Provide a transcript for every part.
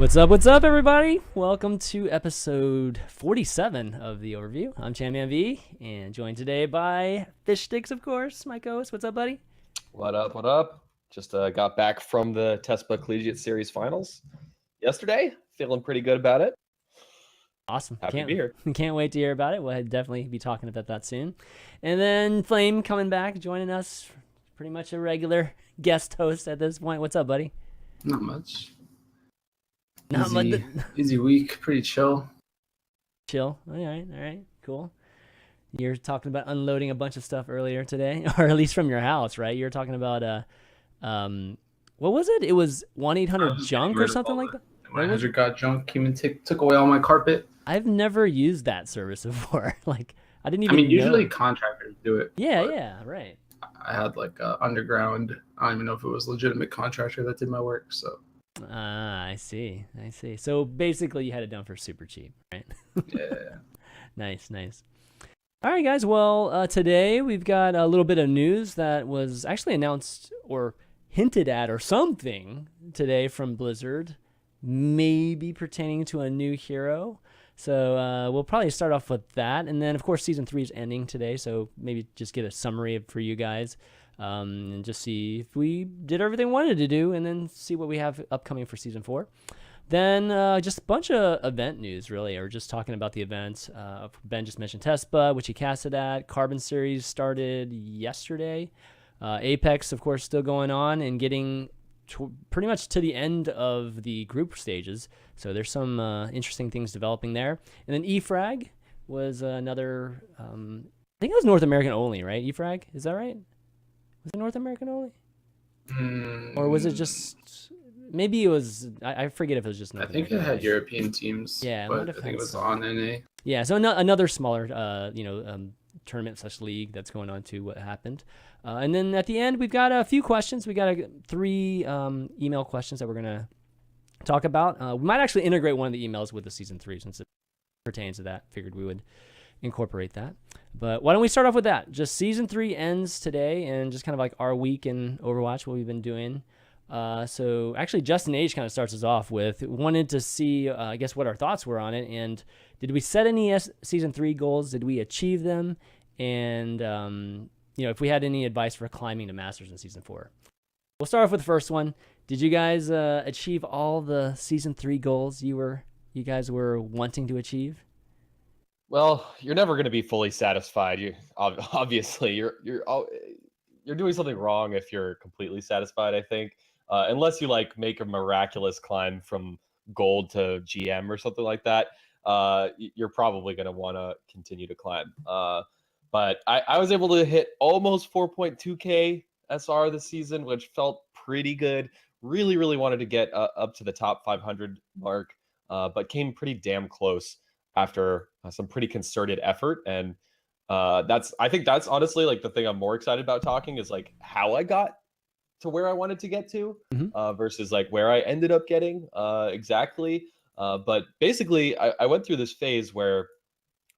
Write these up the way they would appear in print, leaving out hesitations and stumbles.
What's up, everybody? Welcome to episode 47 of the Overview. I'm ChanManV, and joined today by Fishstix, of course, my co-host. What's up, buddy? What up, what up? Just got back from the TeSPa Collegiate Series Finals yesterday. Feeling pretty good about it. Awesome. Happy to be here. Can't wait to hear about it. We'll definitely be talking about that soon. And then Flame coming back, joining us. Pretty much a regular guest host at this point. What's up, buddy? Not much. Not much. Easy week, pretty chill. Chill. All right, cool. You're talking about unloading a bunch of stuff earlier today, or at least from your house, right? You were talking about what was it? It was 1-800-JUNK or something like that. 1-800 got junk, came and took away all my carpet. I've never used that service before. Like, I didn't even. Usually contractors do it. Yeah, right. I had like underground. I don't even know if it was a legitimate contractor that did my work. So. I see. So basically, you had it done for super cheap, right? Yeah. Nice. All right, guys. Well, today we've got a little bit of news that was actually announced or hinted at or something today from Blizzard, maybe pertaining to a new hero. So we'll probably start off with that. And then, of course, Season 3 is ending today, so maybe just get a summary for you guys. And just see if we did everything we wanted to do, and then see what we have upcoming for Season 4. Then just a bunch of event news, really, or just talking about the events. Ben just mentioned TeSPa, which he casted at. Carbon Series started yesterday. Apex, of course, still going on and getting pretty much to the end of the group stages. So there's some interesting things developing there. And then eFrag was another, I think it was North American only, right? eFrag, is that right? Was it North American only? Or was it just... Maybe it was... I forget if it was just North American. I think it had European teams. Yeah, but I think it was on NA. Yeah, so another smaller, tournament / league that's going on to what happened. And then at the end, we've got a few questions. We got 3 email questions that we're going to talk about. We might actually integrate one of the emails with the Season 3 since it pertains to that. Figured we would incorporate that. But why don't we start off with that? Just Season 3 ends today, and just kind of like our week in Overwatch, what we've been doing. So actually, Justin H kind of starts us off with wanted to see, I guess, what our thoughts were on it, and did we set any Season 3 goals? Did we achieve them? And if we had any advice for climbing to Masters in Season 4. We'll start off with the first one. Did you guys achieve all the Season 3 goals you guys were wanting to achieve? Well, you're never going to be fully satisfied. Obviously you're doing something wrong if you're completely satisfied, I think. Unless you like make a miraculous climb from gold to GM or something like that, you're probably going to want to continue to climb. But I was able to hit almost 4.2k SR this season, which felt pretty good. Really, really wanted to get up to the top 500 mark, but came pretty damn close after some pretty concerted effort. And I think that's honestly like the thing I'm more excited about talking is like how I got to where I wanted to get to, versus like where I ended up getting exactly. But basically I went through this phase where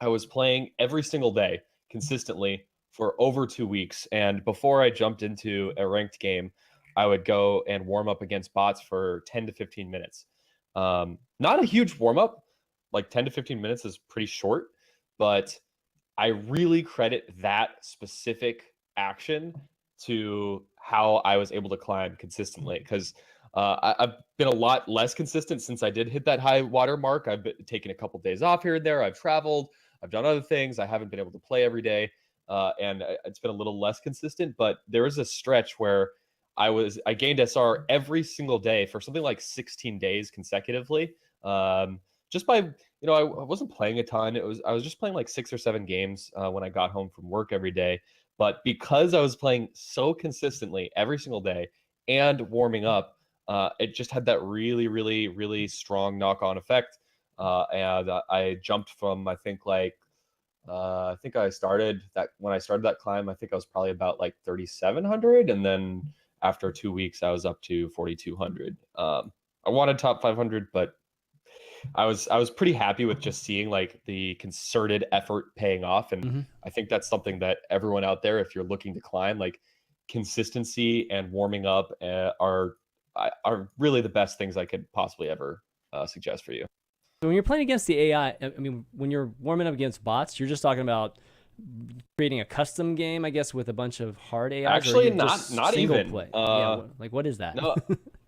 I was playing every single day consistently for over 2 weeks. And before I jumped into a ranked game, I would go and warm up against bots for 10 to 15 minutes. Not a huge warm up. Like 10 to 15 minutes is pretty short, but I really credit that specific action to how I was able to climb consistently, because I've been a lot less consistent since I did hit that high water mark. I've been taking a couple days off here and there. I've traveled. I've done other things. I haven't been able to play every day, and it's been a little less consistent. But there was a stretch where I gained SR every single day for something like 16 days consecutively. Just by, I wasn't playing a ton. I was just playing like 6 or 7 games when I got home from work every day. But because I was playing so consistently every single day and warming up, it just had that really, really, really strong knock-on effect. And I jumped from, I think I started that when I started that climb, I think I was probably about like 3,700. And then after 2 weeks, I was up to 4,200. I wanted top 500, but I was pretty happy with just seeing like the concerted effort paying off. And I think that's something that everyone out there, if you're looking to climb, like consistency and warming up are really the best things I could possibly ever suggest for you. So when you're playing against the AI, I mean, when you're warming up against bots, you're just talking about creating a custom game, I guess, with a bunch of hard AIs. Actually, or not single even. play. Yeah, like what is that? No,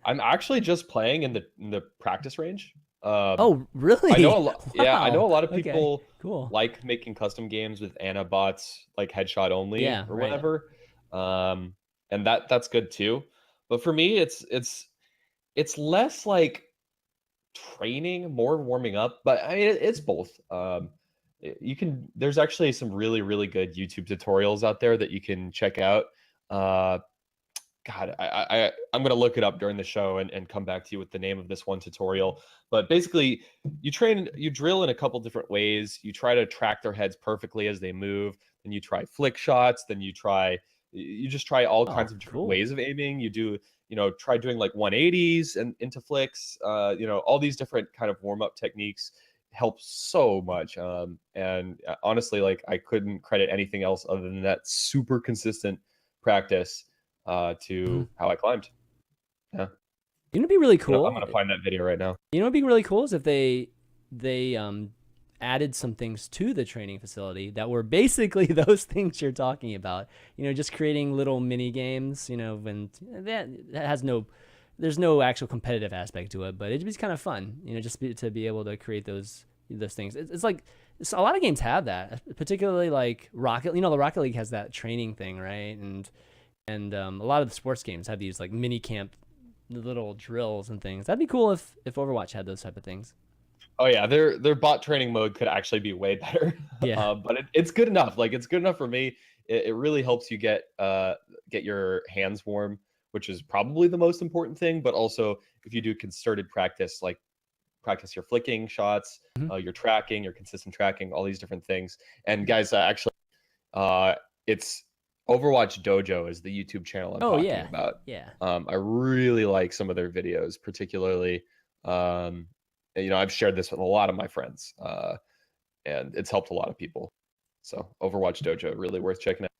I'm actually just playing in the practice range. Oh, really? I know a lot. Wow. Yeah, I know a lot of Okay, people cool. like making custom games with Ana bots, like headshot only or right. whatever. And that's good too. But for me, it's less like training, more warming up. But I mean, it's both. There's actually some really good YouTube tutorials out there that you can check out. God, I'm gonna look it up during the show and come back to you with the name of this one tutorial. But basically, you drill in a couple different ways. You try to track their heads perfectly as they move. Then you try flick shots. Then you just try all kinds of different ways of aiming. You do, try doing like 180s and into flicks. All these different kind of warm up techniques help so much. And honestly, like I couldn't credit anything else other than that super consistent practice to how I climbed. Yeah. You know, it'd be really cool. I'm gonna find that video right now. You know, it'd be really cool is if they added some things to the training facility that were basically those things you're talking about. Just creating little mini games. When that has there's no actual competitive aspect to it, but it'd be kind of fun. To be able to create those things. It's like a lot of games have that, particularly like Rocket. The Rocket League has that training thing, right? And a lot of the sports games have these like mini camp little drills and things. That'd be cool if Overwatch had those type of things. Oh yeah, their bot training mode could actually be way better. Yeah. But it's good enough. Like it's good enough for me. It really helps you get your hands warm, which is probably the most important thing. But also, if you do concerted practice, like practice your flicking shots, your tracking, your consistent tracking, all these different things. And guys, actually, it's Overwatch Dojo is the YouTube channel I'm talking about. Yeah. I really like some of their videos, particularly. I've shared this with a lot of my friends, and it's helped a lot of people. So Overwatch Dojo, really worth checking out.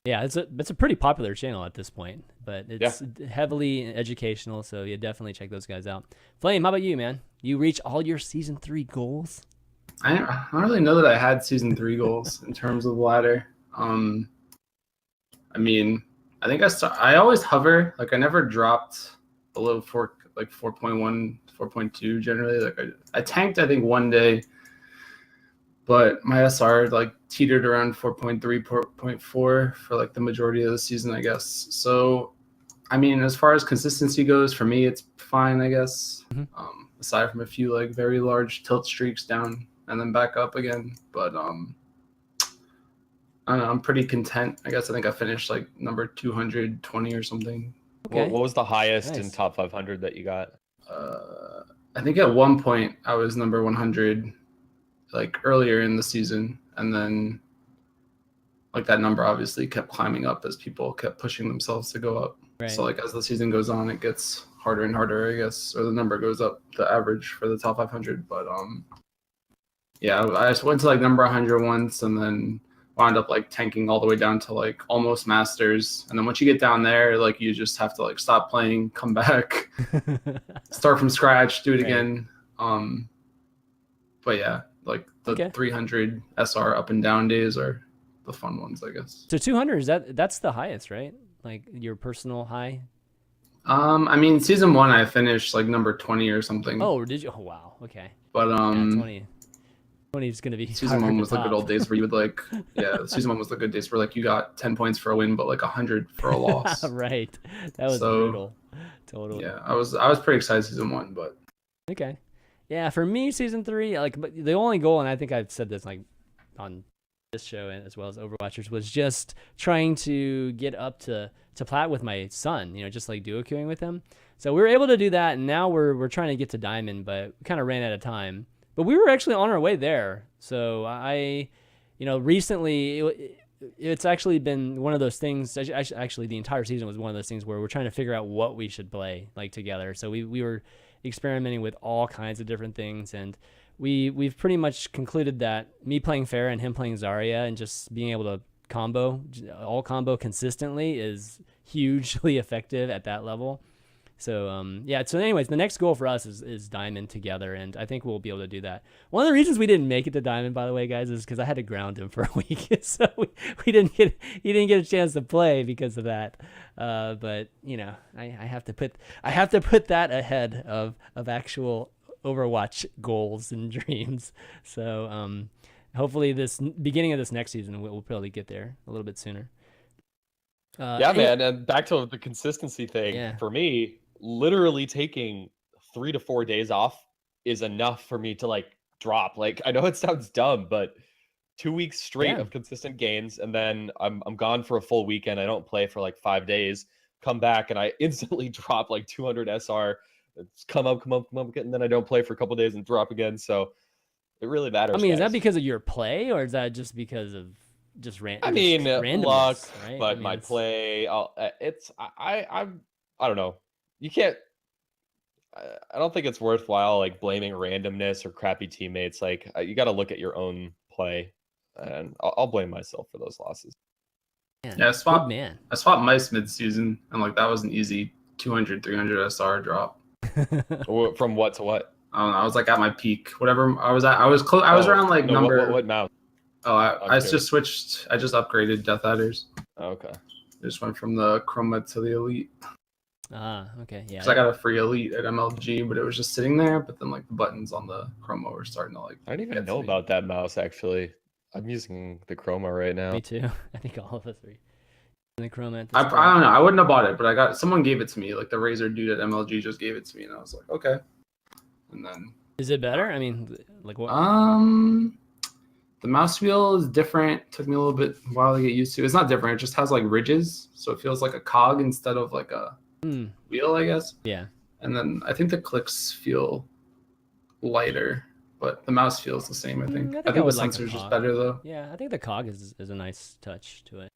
Yeah, it's a pretty popular channel at this point, but it's heavily educational, so you definitely check those guys out. Flame, how about you, man? You reach all your Season 3 goals? I don't really know that I had Season 3 goals in terms of ladder. I mean, I think I always hover. Like I never dropped below 4.1, 4.2 generally. Like I tanked, I think, one day, but my SR like teetered around 4.3, 4.4 for like the majority of the season, I guess. So, I mean, as far as consistency goes, for me, it's fine, I guess. Aside from a few like very large tilt streaks down and then back up again, but I don't know, I'm pretty content. I guess I think I finished like number 220 or something. Okay. What was the highest in top 500 that you got? I think at one point I was number 100, like earlier in the season, and then like that number obviously kept climbing up as people kept pushing themselves to go up. Right. So like as the season goes on, it gets harder and harder, I guess, or the number goes up, the average for the top 500. But yeah, I just went to like number 100 once, and then wound up like tanking all the way down to like almost masters. And then once you get down there, like you just have to like stop playing, come back, start from scratch, do it again. But yeah, like the 300 SR up and down days are the fun ones, I guess. So 200 that's the highest, right? Like your personal high? I mean, season 1 I finished like number 20 or something. Oh, did you? Oh, wow. Okay. But 20 is going to be season 1 was the good old days where you would like season 1 was the good days where like you got 10 points for a win but like 100 for a loss. Right. That was brutal. Totally. Yeah, I was pretty excited season 1, but okay. Yeah, for me season 3, like, but the only goal, and I think I've said this like on this show and as well as Overwatchers, was just trying to get up to plat with my son, just like duo queuing with him. So we were able to do that, and now we're trying to get to diamond, but we kind of ran out of time. But we were actually on our way there. So recently it's actually been one of those things. Actually, the entire season was one of those things where we're trying to figure out what we should play like together. So we were experimenting with all kinds of different things, and we've pretty much concluded that me playing Pharah and him playing Zarya and just being able to combo consistently is hugely effective at that level. So yeah. So anyways, the next goal for us is Diamond together, and I think we'll be able to do that. One of the reasons we didn't make it to Diamond, by the way, guys, is because I had to ground him for a week, so he didn't get a chance to play because of that. But you know, I have to put that ahead of actual Overwatch goals and dreams. So hopefully this beginning of this next season we'll probably get there a little bit sooner. Yeah, man. And back to the consistency thing, for me, literally taking 3 to 4 days off is enough for me to like drop. Like, I know it sounds dumb, but 2 weeks straight of consistent gains, and then I'm gone for a full weekend. I don't play for like 5 days, come back, and I instantly drop like 200 SR. It's come up, and then I don't play for a couple days and drop again. So it really matters. I mean, guys. Is that because of your play, or is that just because of just random? I mean, luck, right? but my play, I don't know. You can't. I don't think it's worthwhile like blaming randomness or crappy teammates. Like you got to look at your own play, and I'll blame myself for those losses. Yeah, I swapped mice mid-season, and like that was an easy 200, 300 SR drop. From what to what? I don't know. I was like at my peak, whatever I was at. I was close. I was around like number. What mouse? Oh, I just switched. I just upgraded Death Adders. Oh, okay. I just went from the Chroma to the Elite. Okay, yeah. Because I got a free Elite at MLG, but it was just sitting there. But then like the buttons on the Chroma were starting to like. I don't even know about that mouse actually. I'm using the Chroma right now. Me too. I think all of us are. The Chroma. I don't know. I wouldn't have bought it, but someone gave it to me. Like the Razer dude at MLG just gave it to me, and I was like, okay. And then. Is it better? I mean, like what? The mouse wheel is different. Took me a little bit while to get used to. It's not different. It just has like ridges, so it feels like a cog instead of like a wheel, I guess. Yeah. And then I think the clicks feel lighter, but the mouse feels the same. I think. I think the sensor is just better though. Yeah, I think the cog is a nice touch to it.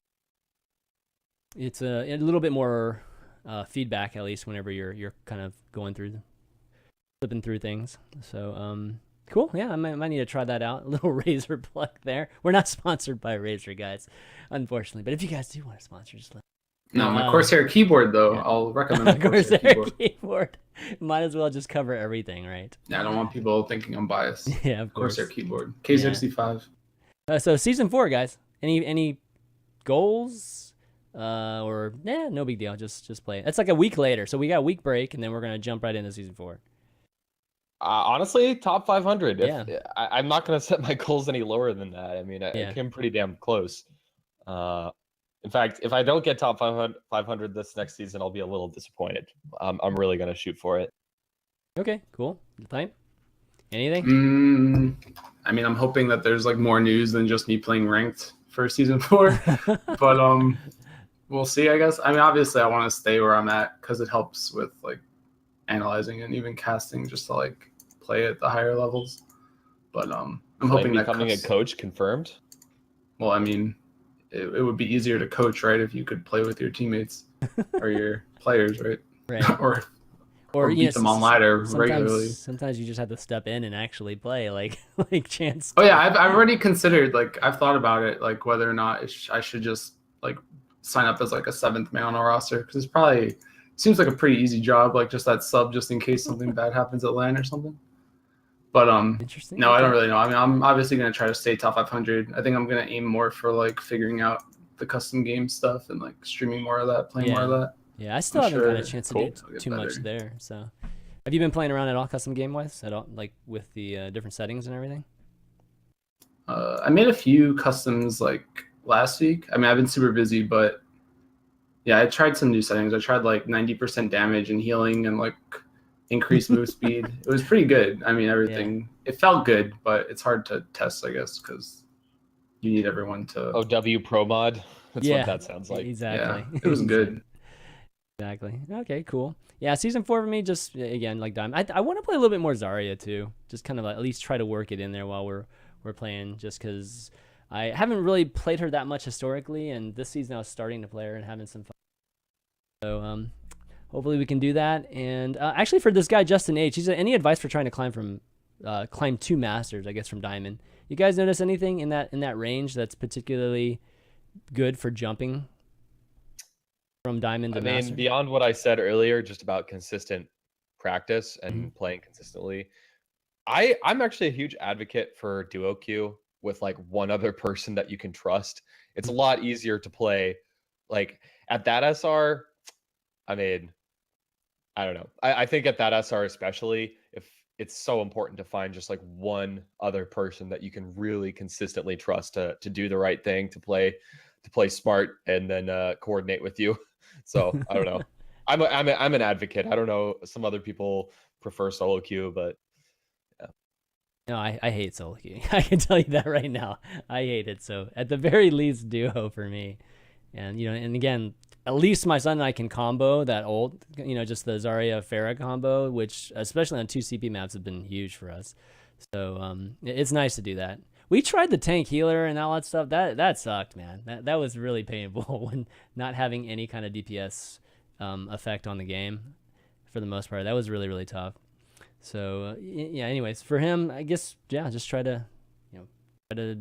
It's a little bit more feedback, at least whenever you're kind of flipping through things. So cool. Yeah, I might need to try that out. A little Razer plug there. We're not sponsored by Razer, guys, unfortunately. But if you guys do want to sponsor, just let me know. No, my Corsair keyboard though. Yeah. I'll recommend the Corsair keyboard. Might as well just cover everything, right? Yeah, I don't want people thinking I'm biased. Yeah, of course. Corsair keyboard. K65. Yeah. So season 4, guys. Any goals? Or no big deal. Just play it. It's like a week later, so we got a week break, and then we're gonna jump right into season 4. Honestly, top 500. I'm not gonna set my goals any lower than that. I mean, I came pretty damn close. In fact, if I don't get top 500 this next season, I'll be a little disappointed. I'm really gonna shoot for it. Okay, cool. Time? Anything? I mean, I'm hoping that there's like more news than just me playing ranked for season 4, but we'll see, I guess. I mean, obviously, I want to stay where I'm at because it helps with like analyzing and even casting, just to like play at the higher levels. But I'm hoping that becoming a coach confirmed. Well, I mean, it would be easier to coach, right, if you could play with your teammates or your players, right? Right. or beat them on ladder regularly. Sometimes you just have to step in and actually play, like chance. Oh yeah, I've already considered, like I've thought about it, like whether or not I should just like sign up as like a 7th man on a roster, because it's probably seems like a pretty easy job, like just that sub just in case something bad happens at LAN or something. But interesting. No, I don't really know. I mean, I'm obviously gonna try to stay top 500. I think I'm gonna aim more for like figuring out the custom game stuff and like streaming more of that, playing more of that. Yeah, I still haven't got a chance to do too much there. So, have you been playing around at all, custom game wise, at all, like with the different settings and everything? I made a few customs like last week. I mean, I've been super busy, but yeah, I tried some new settings. I tried like 90% damage and healing and like increased move speed. It was pretty good. I mean, everything. Yeah. It felt good, but it's hard to test, I guess, because you need everyone to. OW Pro Mod. That's what that sounds like. Exactly. Yeah, it was good. Exactly. Okay, cool. Yeah, season 4 for me, just again like Diamond. I want to play a little bit more Zarya too. Just kind of like, at least try to work it in there while we're playing, just because I haven't really played her that much historically, and this season I was starting to play her and having some fun. So hopefully we can do that. And actually, for this guy Justin H, he said, any advice for trying to climb 2 masters, I guess, from Diamond? You guys notice anything in that range that's particularly good for jumping? from Diamond to I mean, Master? beyond what I said earlier, just about consistent practice and playing consistently, I'm actually a huge advocate for duo queue with like one other person that you can trust. It's a lot easier to play like at that SR. I mean, I don't know. I think at that SR especially, if it's so important to find just like one other person that you can really consistently trust to do the right thing, to play smart and then coordinate with you. So I don't know. I'm an advocate. I don't know. Some other people prefer solo queue, but yeah. No, I hate solo queuing. I can tell you that right now. I hate it. So at the very least, duo for me. And and again, at least my son and I can combo that old, just the Zarya Pharah combo, which especially on 2 CP maps have been huge for us. So it's nice to do that. We tried the tank healer and all that stuff. That sucked, man. That was really painful when not having any kind of DPS effect on the game for the most part. That was really, really tough. So yeah. Anyways, for him, I guess just try to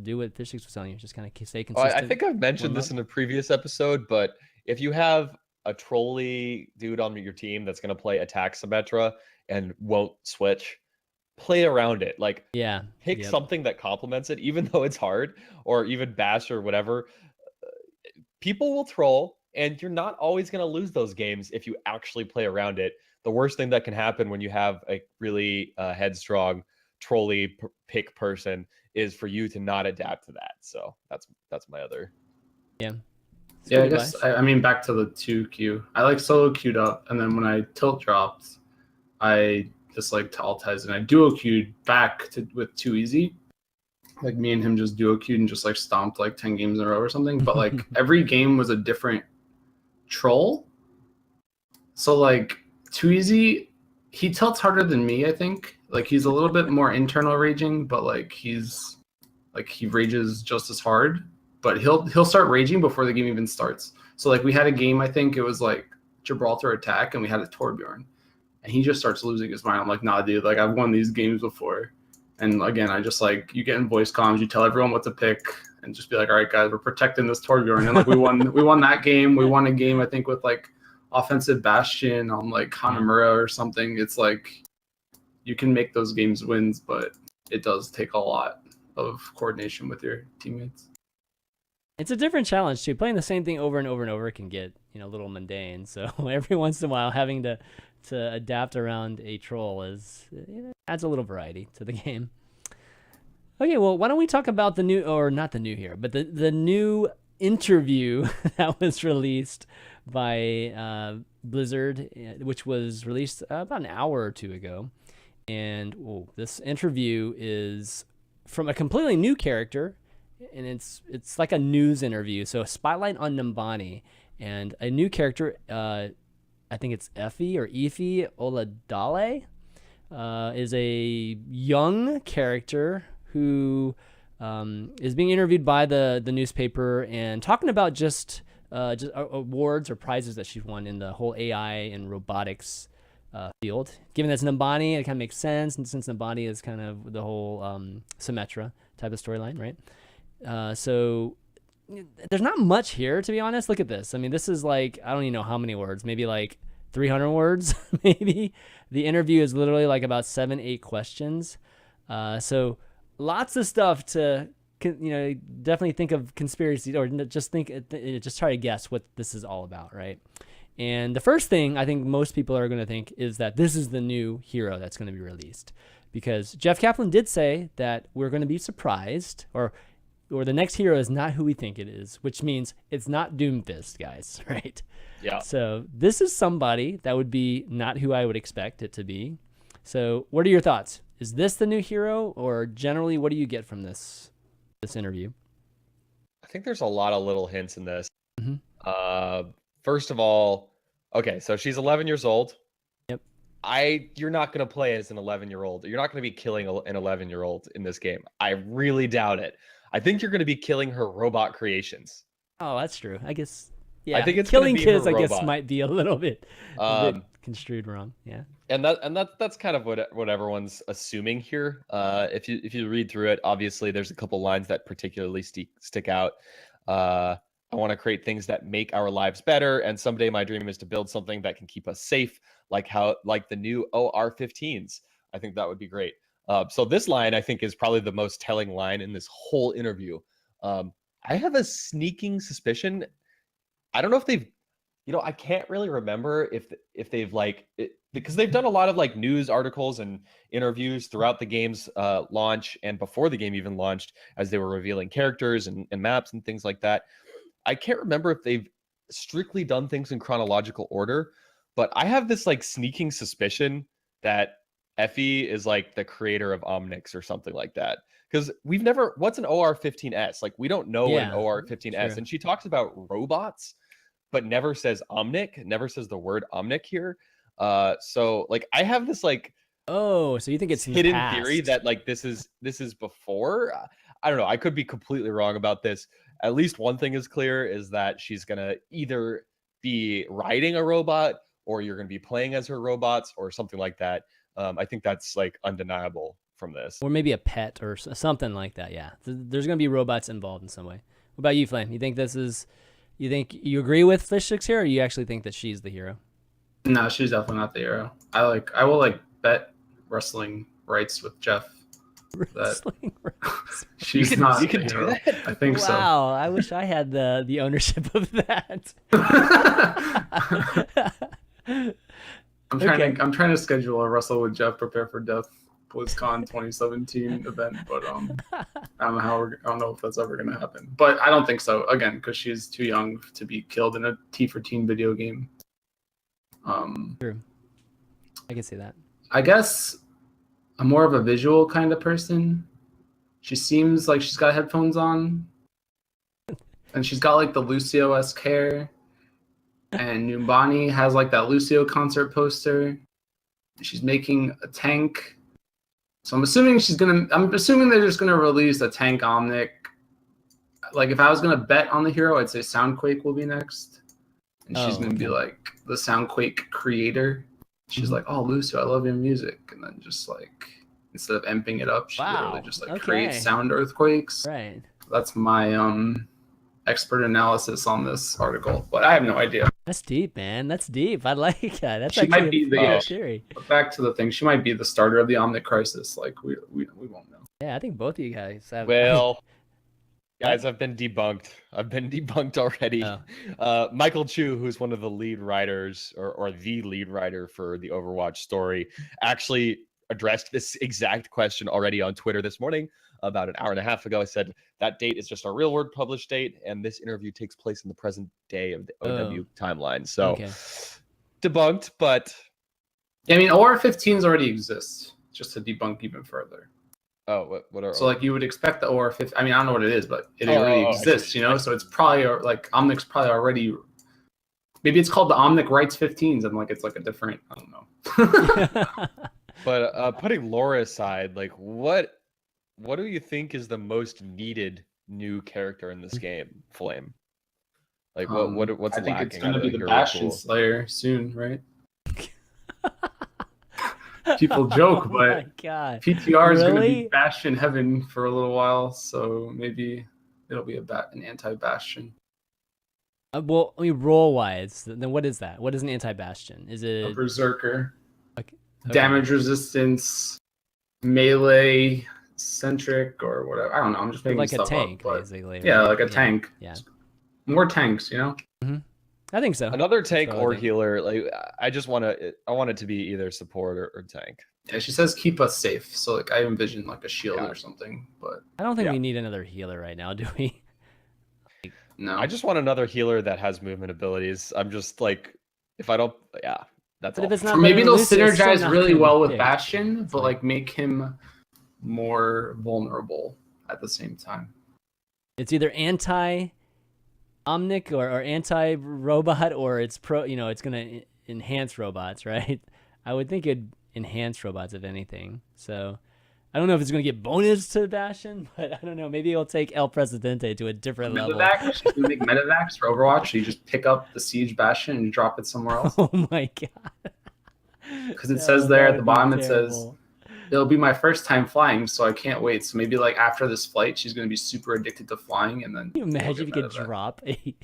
do what Fishstix was telling you. Just kind of stay consistent. I think I've mentioned this in a previous episode, but if you have a trolley dude on your team that's going to play attack Symmetra and won't switch, play around it. Like, pick something that complements it, even though it's hard, or even bash or whatever. People will troll, and you're not always going to lose those games if you actually play around it. The worst thing that can happen when you have a really headstrong trolley pick person is for you to not adapt to that. So that's my other. Yeah. I guess I mean back to the 2Q. I like solo queued up, and then when I tilt dropped, I just like Taltez and I duo queued back with 2 easy. Like me and him just duo queued and just like stomped like 10 games in a row or something. But like every game was a different troll. So like 2 easy, he tilts harder than me, I think. Like he's a little bit more internal raging, but like he rages just as hard. But he'll start raging before the game even starts. So like we had a game, I think it was like Gibraltar attack, and we had a Torbjorn, and he just starts losing his mind. I'm like, nah, dude, like I've won these games before. And again, I just like, you get in voice comms, you tell everyone what to pick, and just be like, all right, guys, we're protecting this Torbjorn. And like we won that game. We won a game, I think, with like offensive Bastion on like Hanamura or something. It's like you can make those games wins, but it does take a lot of coordination with your teammates. It's a different challenge too. Playing the same thing over and over and over can get a little mundane. So every once in a while, having to adapt around a troll adds a little variety to the game. Okay, well, why don't we talk about the new, or not the new here, but the new interview that was released by Blizzard, which was released about an hour or two ago. And this interview is from a completely new character, and it's like a news interview. So a spotlight on Numbani, and a new character, I think it's Efi Oladale, is a young character who is being interviewed by the newspaper and talking about just awards or prizes that she's won in the whole AI and robotics field. Given that's Numbani, it kind of makes sense, and since Numbani is kind of the whole Symmetra type of storyline, right? So there's not much here, to be honest. Look at this. I mean, this is like, I don't even know how many words, maybe like 300 words, maybe. The interview is literally like about 7-8 questions. So lots of stuff to, definitely think of conspiracies, or just try to guess what this is all about, right? And the first thing I think most people are going to think is that this is the new hero that's going to be released, because Jeff Kaplan did say that we're going to be surprised, or the next hero is not who we think it is, which means it's not Doomfist, guys, right? Yeah. So this is somebody that would be not who I would expect it to be. So what are your thoughts? Is this the new hero, or generally what do you get from this interview? I think there's a lot of little hints in this. Mm-hmm. First of all, okay, so she's 11 years old. Yep. You're not going to play as an 11-year-old. You're not going to be killing an 11-year-old in this game. I really doubt it. I think you're going to be killing her robot creations. Oh, that's true. I guess. Yeah. I think it's killing gonna be kids. her I guess robot. might be a little bit construed wrong. Yeah. And that's kind of what everyone's assuming here. If you read through it, obviously there's a couple lines that particularly stick out. I want to create things that make our lives better. And someday my dream is to build something that can keep us safe, like the new OR-15s. I think that would be great. So this line, I think, is probably the most telling line in this whole interview. I have a sneaking suspicion. I don't know if they've, I can't really remember if they've because they've done a lot of like news articles and interviews throughout the game's launch and before the game even launched, as they were revealing characters and maps and things like that. I can't remember if they've strictly done things in chronological order, but I have this like sneaking suspicion that Effie is like the creator of Omnix or something like that. Because what's an OR-15S? Like, we don't know an OR-15S. True. And she talks about robots, but never says Omnic, never says the word Omnic here. So like, I have this like, oh, so you think it's hidden theory that like this is before. I don't know. I could be completely wrong about this. At least one thing is clear, is that she's gonna either be riding a robot, or you're gonna be playing as her robots, or something like that. I think that's like undeniable from this. Or maybe a pet or something like that. Yeah, there's gonna be robots involved in some way. What about you, Flame? You think you agree with Fishstix here, or you actually think that she's the hero? No, she's definitely not the hero. I will bet wrestling rights with Jeff Wrestling rights. She's not you the can hero. do that? I think so. Wow, I wish I had the ownership of that. I'm trying to schedule a Wrestle with Jeff Prepare for Death BlizzCon 2017 event, but I don't know if that's ever gonna happen. But I don't think so. Again, because she's too young to be killed in a T for Teen video game. True. I can see that. I guess I'm more of a visual kind of person. She seems like she's got headphones on, and she's got like the Lucio-esque hair. And Numbani has like that Lucio concert poster. She's making a tank. So I'm assuming they're just gonna release a tank Omnic. Like, if I was gonna bet on the hero, I'd say Soundquake will be next. And she's gonna be like the Soundquake creator. She's like, oh, Lucio, I love your music. And then just like, instead of amping it up, she literally just like creates sound earthquakes. Right. That's my expert analysis on this article, but I have no idea. That's deep, man. That's deep. I like that. That's She might be the theory. Back to the thing. She might be the starter of the Omnic Crisis. Like, we won't know. Yeah, I think both of you guys have. Well, guys, I've been debunked. Already. Michael Chu, who's one of the lead writers, or the lead writer for the Overwatch story, actually addressed this exact question already on Twitter this morning. About an hour and a half ago, I said that date is just a real word published date, and this interview takes place in the present day of the OW timeline. So debunked, but yeah, I mean, OR-15s already exist. Just to debunk even further. Oh, what are so like you would expect the OR-15? I mean, I don't know what it is, but it already exists, you know. So it's probably like Omnic's probably already. Maybe it's called the Omnic Rights 15s, and like it's like a different. I don't know. But putting Laura aside, like what do you think is the most needed new character in this game, Flame? Like what's I think lacking? It's going to be the Bastion Slayer soon, right? People joke, but PTR is going to be Bastion heaven for a little while, so maybe it'll be an anti-Bastion. Well, I mean, role-wise, then what is that? What is an anti-Bastion? Is it a Berserker? Okay. Damage resistance, melee centric, or whatever. I don't know. I'm just making stuff like a tank, up, basically. Yeah, like a tank. Yeah. More tanks, you know. Mm-hmm. I think so. Another tank or healer. Like I want it to be either support or tank. Yeah, she says keep us safe. So like I envision like a shield or something, but I don't think we need another healer right now, do we? No. I just want another healer that has movement abilities. I'm just like, if I don't, that's all. If it's not maybe they'll synergize really well with Bastion, but like make him more vulnerable at the same time. It's either anti Omnic or anti-robot, or it's it's going to enhance robots, right? I would think it'd enhance robots, if anything. So I don't know if it's going to get bonus to Bastion, but I don't know. Maybe it'll take El Presidente to a different level. She's going to make Metavacs for Overwatch. So you just pick up the Siege Bastion and drop it somewhere else. Oh my god. Because it says there at the bottom, it says it'll be my first time flying, so I can't wait. So maybe like after this flight, she's gonna be super addicted to flying, and then Can you we'll imagine get if you rid could of that. drop a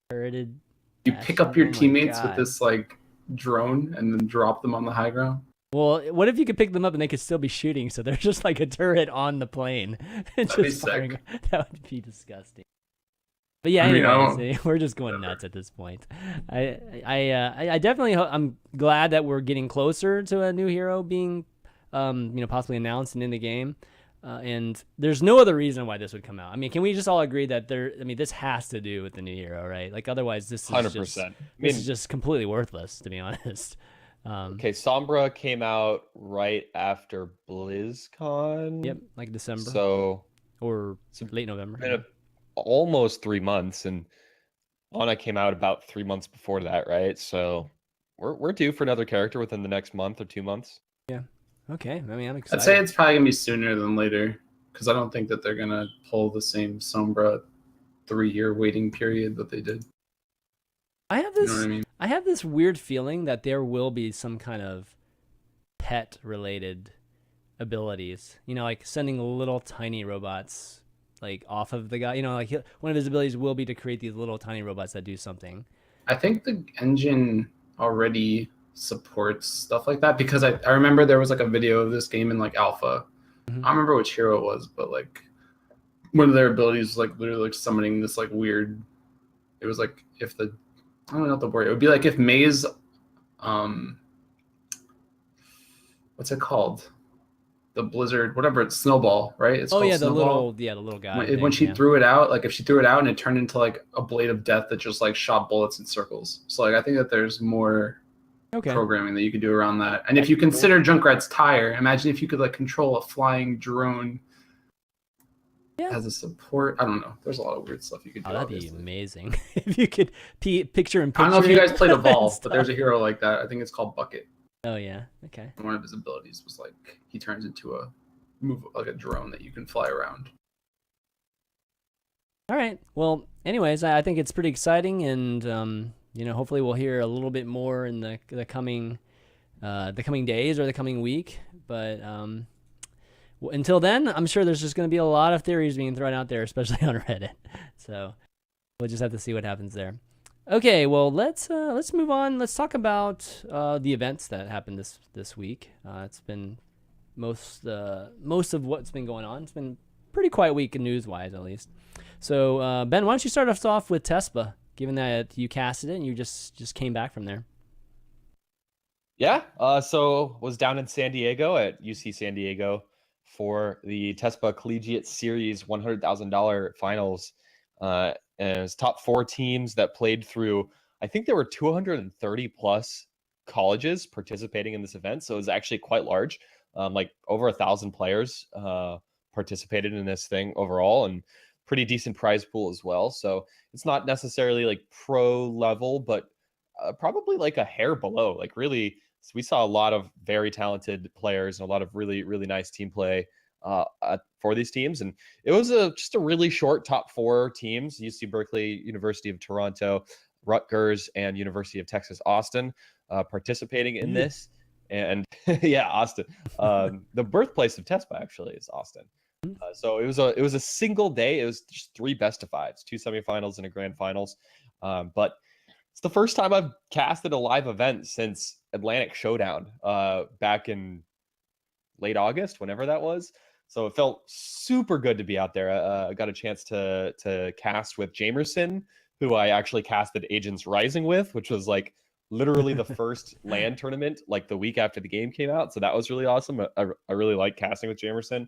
turreted You pick up bastion? your Oh my teammates with God. this like drone and then drop them on the high ground. Well, what if you could pick them up and they could still be shooting? So they're just like a turret on the plane and That'd be just firing. sick. That would be disgusting. But yeah, I mean, anyways, we're just going nuts at this point. I definitely I'm glad that we're getting closer to a new hero being, possibly announced and in the game. And there's no other reason why this would come out. I mean, can we just all agree that this has to do with the new hero, right? Like otherwise, this is 100%. this is just completely worthless, to be honest. Okay, Sombra came out right after BlizzCon. Yep, like December So or late November. been almost 3 months, and Ana came out about 3 months before that, right? So we're due for another character within the next month or 2 months. Yeah. Okay. I mean, I'm excited. I'd say it's probably gonna be sooner than later because I don't think that they're gonna pull the same Sombra 3-year waiting period that they did. I have You this. know what I mean? I have this weird feeling that there will be some kind of pet-related abilities. Like sending little tiny robots like off of the guy. Like one of his abilities will be to create these little tiny robots that do something. I think the engine already supports stuff like that because I remember there was like a video of this game in like alpha. Mhm. I don't remember which hero it was, but like one of their abilities was like literally like summoning this like weird. It was like if the I don't know what the word. It would be like if May's what's it called? The Blizzard, whatever it's Snowball, right? It's Oh called yeah, the Snowball. little guy. When she yeah. threw it out, like if she threw it out and it turned into like a blade of death that just like shot bullets in circles. So like I think that there's more Okay. programming that you could do around that. And if you consider Junkrat's tire, imagine if you could like control a flying drone as a support. I don't know. There's a lot of weird stuff you could do. Oh, that'd obviously. be amazing if you could picture and picture. I don't know if you guys played it Evolve, and but there's a stuff. hero like that. I think it's called Bucket. Oh yeah. Okay. One of his abilities was like he turns into a drone that you can fly around. All right. Well, anyways, I think it's pretty exciting, and hopefully we'll hear a little bit more in the coming days or the coming week. But until then, I'm sure there's just going to be a lot of theories being thrown out there, especially on Reddit. So we'll just have to see what happens there. Okay. Well, let's move on. Let's talk about the events that happened this week. It's been most of what's been going on. It's been a pretty quiet week news-wise, at least. So, Ben, why don't you start us off with TeSPa, given that you casted it and you just came back from there? Yeah, so was down in San Diego at UC San Diego for the TeSPa Collegiate Series $100,000 finals. And it was top 4 teams that played through, I think there were 230 plus colleges participating in this event. So it was actually quite large. Like over 1,000 players participated in this thing overall, and pretty decent prize pool as well. So it's not necessarily like pro level, but probably like a hair below. Like really, so we saw a lot of very talented players and a lot of really, really nice team play for these teams. And it was just a really short top 4 teams: UC Berkeley, University of Toronto, Rutgers, and University of Texas Austin participating in this. And yeah, Austin. The birthplace of TeSPa actually is Austin. So it was a single day. It was just 3 best of 5s, 2 semifinals and a grand finals. But it's the first time I've casted a live event since Atlantic Showdown back in late August, whenever that was. So it felt super good to be out there. I got a chance to cast with Jamerson, who I actually casted Agents Rising with, which was like literally the first LAN tournament like the week after the game came out. So that was really awesome. I really like casting with Jamerson.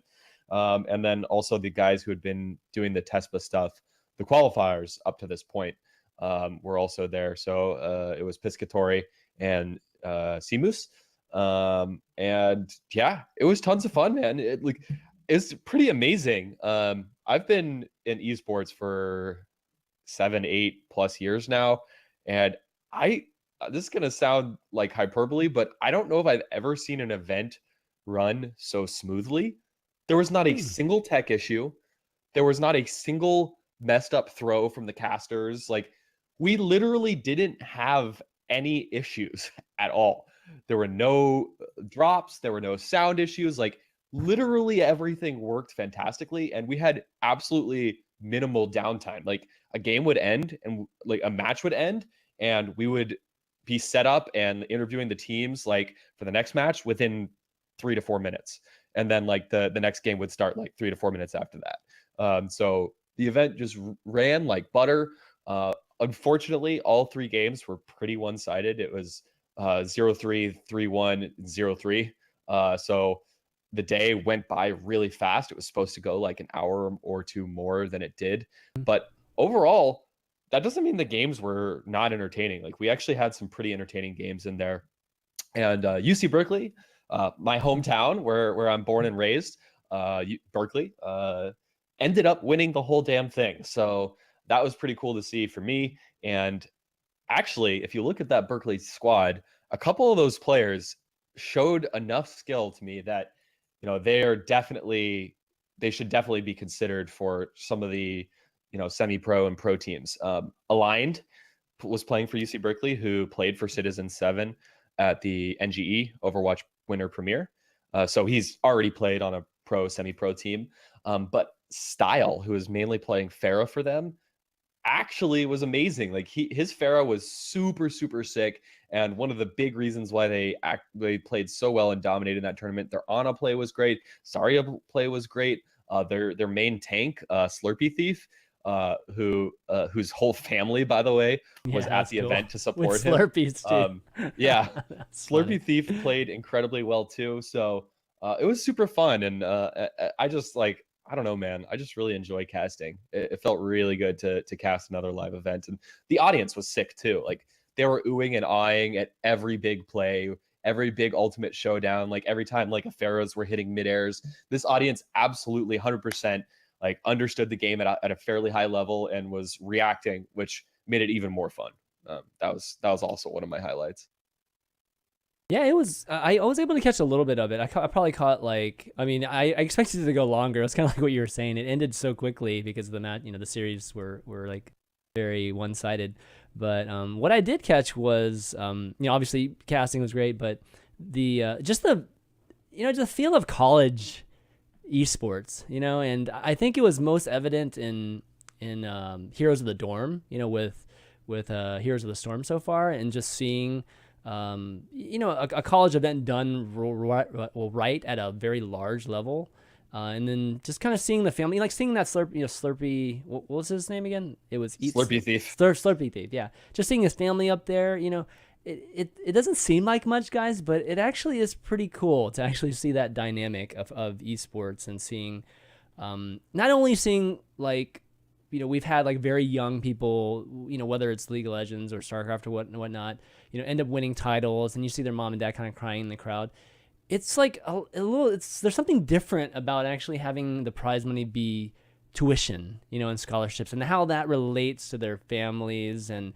And then also the guys who had been doing the TeSPa stuff, the qualifiers up to this point, were also there. So it was Piscatori and Simus. And yeah, it was tons of fun, man. It's pretty amazing. I've been in esports for 7-8+ years now, and this is going to sound like hyperbole, but I don't know if I've ever seen an event run so smoothly. There was not a single tech issue. There was not a single messed up throw from the casters. Like, we literally didn't have any issues at all. There were no drops, there were no sound issues. Like literally everything worked fantastically, and we had absolutely minimal downtime. Like a game would end and like a match would end, and we would be set up and interviewing the teams like for the next match within 3 to 4 minutes, and then like the next game would start like 3 to 4 minutes after that. So the event just ran like butter. Unfortunately, all 3 games were pretty one-sided. It was 0-3, 3-1, 0-3. So the day went by really fast. It was supposed to go like an hour or 2 more than it did. But overall, that doesn't mean the games were not entertaining. Like we actually had some pretty entertaining games in there. And UC Berkeley, my hometown where I'm born and raised, Berkeley, ended up winning the whole damn thing. So that was pretty cool to see for me. And actually, if you look at that Berkeley squad, a couple of those players showed enough skill to me that, you know, they should definitely be considered for some of the, you know, semi-pro and pro teams. Aligned was playing for UC Berkeley, who played for Citizen 7 at the NGE Overwatch Winter Premiere. So he's already played on a pro, semi-pro team. But Style, who is mainly playing Pharah for them, actually was amazing. Like his Pharah was super, super sick. And one of the big reasons why they played so well and dominated that tournament, their Ana play was great. Zarya play was great. Their main tank, Slurpee Thief, whose whole family, by the way, was at the event to support him. Slurpees too. Yeah, Slurpee funny. Thief played incredibly well too. So it was super fun, and I just like, I don't know, man. I just really enjoy casting. It felt really good to cast another live event, and the audience was sick too. Like they were oohing and eyeing at every big play, every big ultimate showdown. Like every time like a Pharaohs were hitting mid airs, this audience absolutely 100% like understood the game at a fairly high level and was reacting, which made it even more fun. That was also one of my highlights. Yeah, it was. I was able to catch a little bit of it. I probably caught like. I mean, I expected it to go longer. It's kind of like what you were saying. It ended so quickly because of the match. You know, the series were like very one-sided. But what I did catch was, you know, obviously casting was great, but the just the, you know, the feel of college esports. You know, and I think it was most evident in Heroes of the Dorm. You know, with Heroes of the Storm so far, and just seeing. You know, a college event done right at a very large level, and then just kind of seeing the family, like seeing that Slurpee, what was his name again? It was Slurpee Thief. Slurpee Thief, yeah. Just seeing his family up there, you know, it doesn't seem like much, guys, but it actually is pretty cool to actually see that dynamic of esports and seeing, not only seeing like, you know, we've had like very young people, you know, whether it's League of Legends or StarCraft or whatnot, you know, end up winning titles, and you see their mom and dad kind of crying in the crowd. It's like a little, there's something different about actually having the prize money be tuition, you know, and scholarships, and how that relates to their families and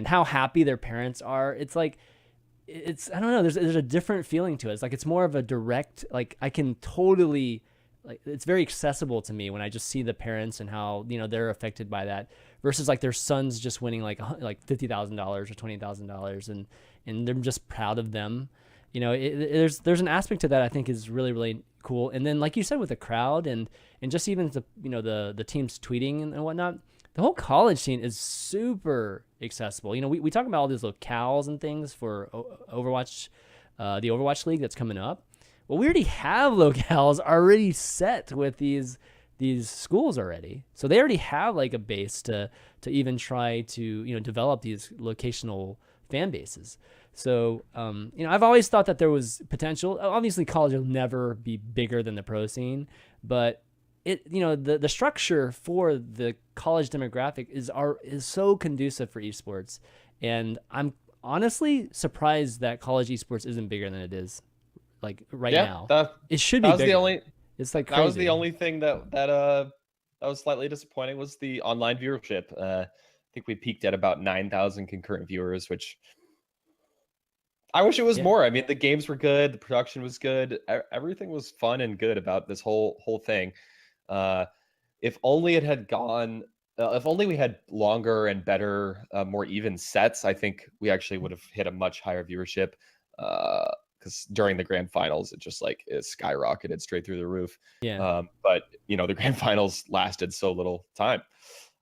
how happy their parents are. It's like, it's, I don't know, there's a different feeling to it. It's like, it's more of a direct, like I can totally, like it's very accessible to me when I just see the parents and how, you know, they're affected by that versus like their sons just winning like $50,000 or $20,000 and they're just proud of them. You know, there's an aspect to that I think is really, really cool. And then like you said, with the crowd and just even the, you know, the teams tweeting and whatnot, the whole college scene is super accessible. You know, we talk about all these locales and things for Overwatch, the Overwatch League that's coming up. Well, we already have locales already set with these schools already. So they already have like a base to even try to, you know, develop these locational fan bases. So, you know, I've always thought that there was potential. Obviously, college will never be bigger than the pro scene, but it, you know, the structure for the college demographic is so conducive for esports. And I'm honestly surprised that college esports isn't bigger than it is. Like right now, it should be bigger. It's like crazy. That was the only thing that was slightly disappointing was the online viewership. I think we peaked at about 9,000 concurrent viewers, which I wish it was more. I mean, the games were good, the production was good, everything was fun and good about this whole thing. If only it had gone, if only we had longer and better, more even sets, I think we actually would have hit a much higher viewership. because during the grand finals, it just like it skyrocketed straight through the roof. Yeah. But the grand finals lasted so little time.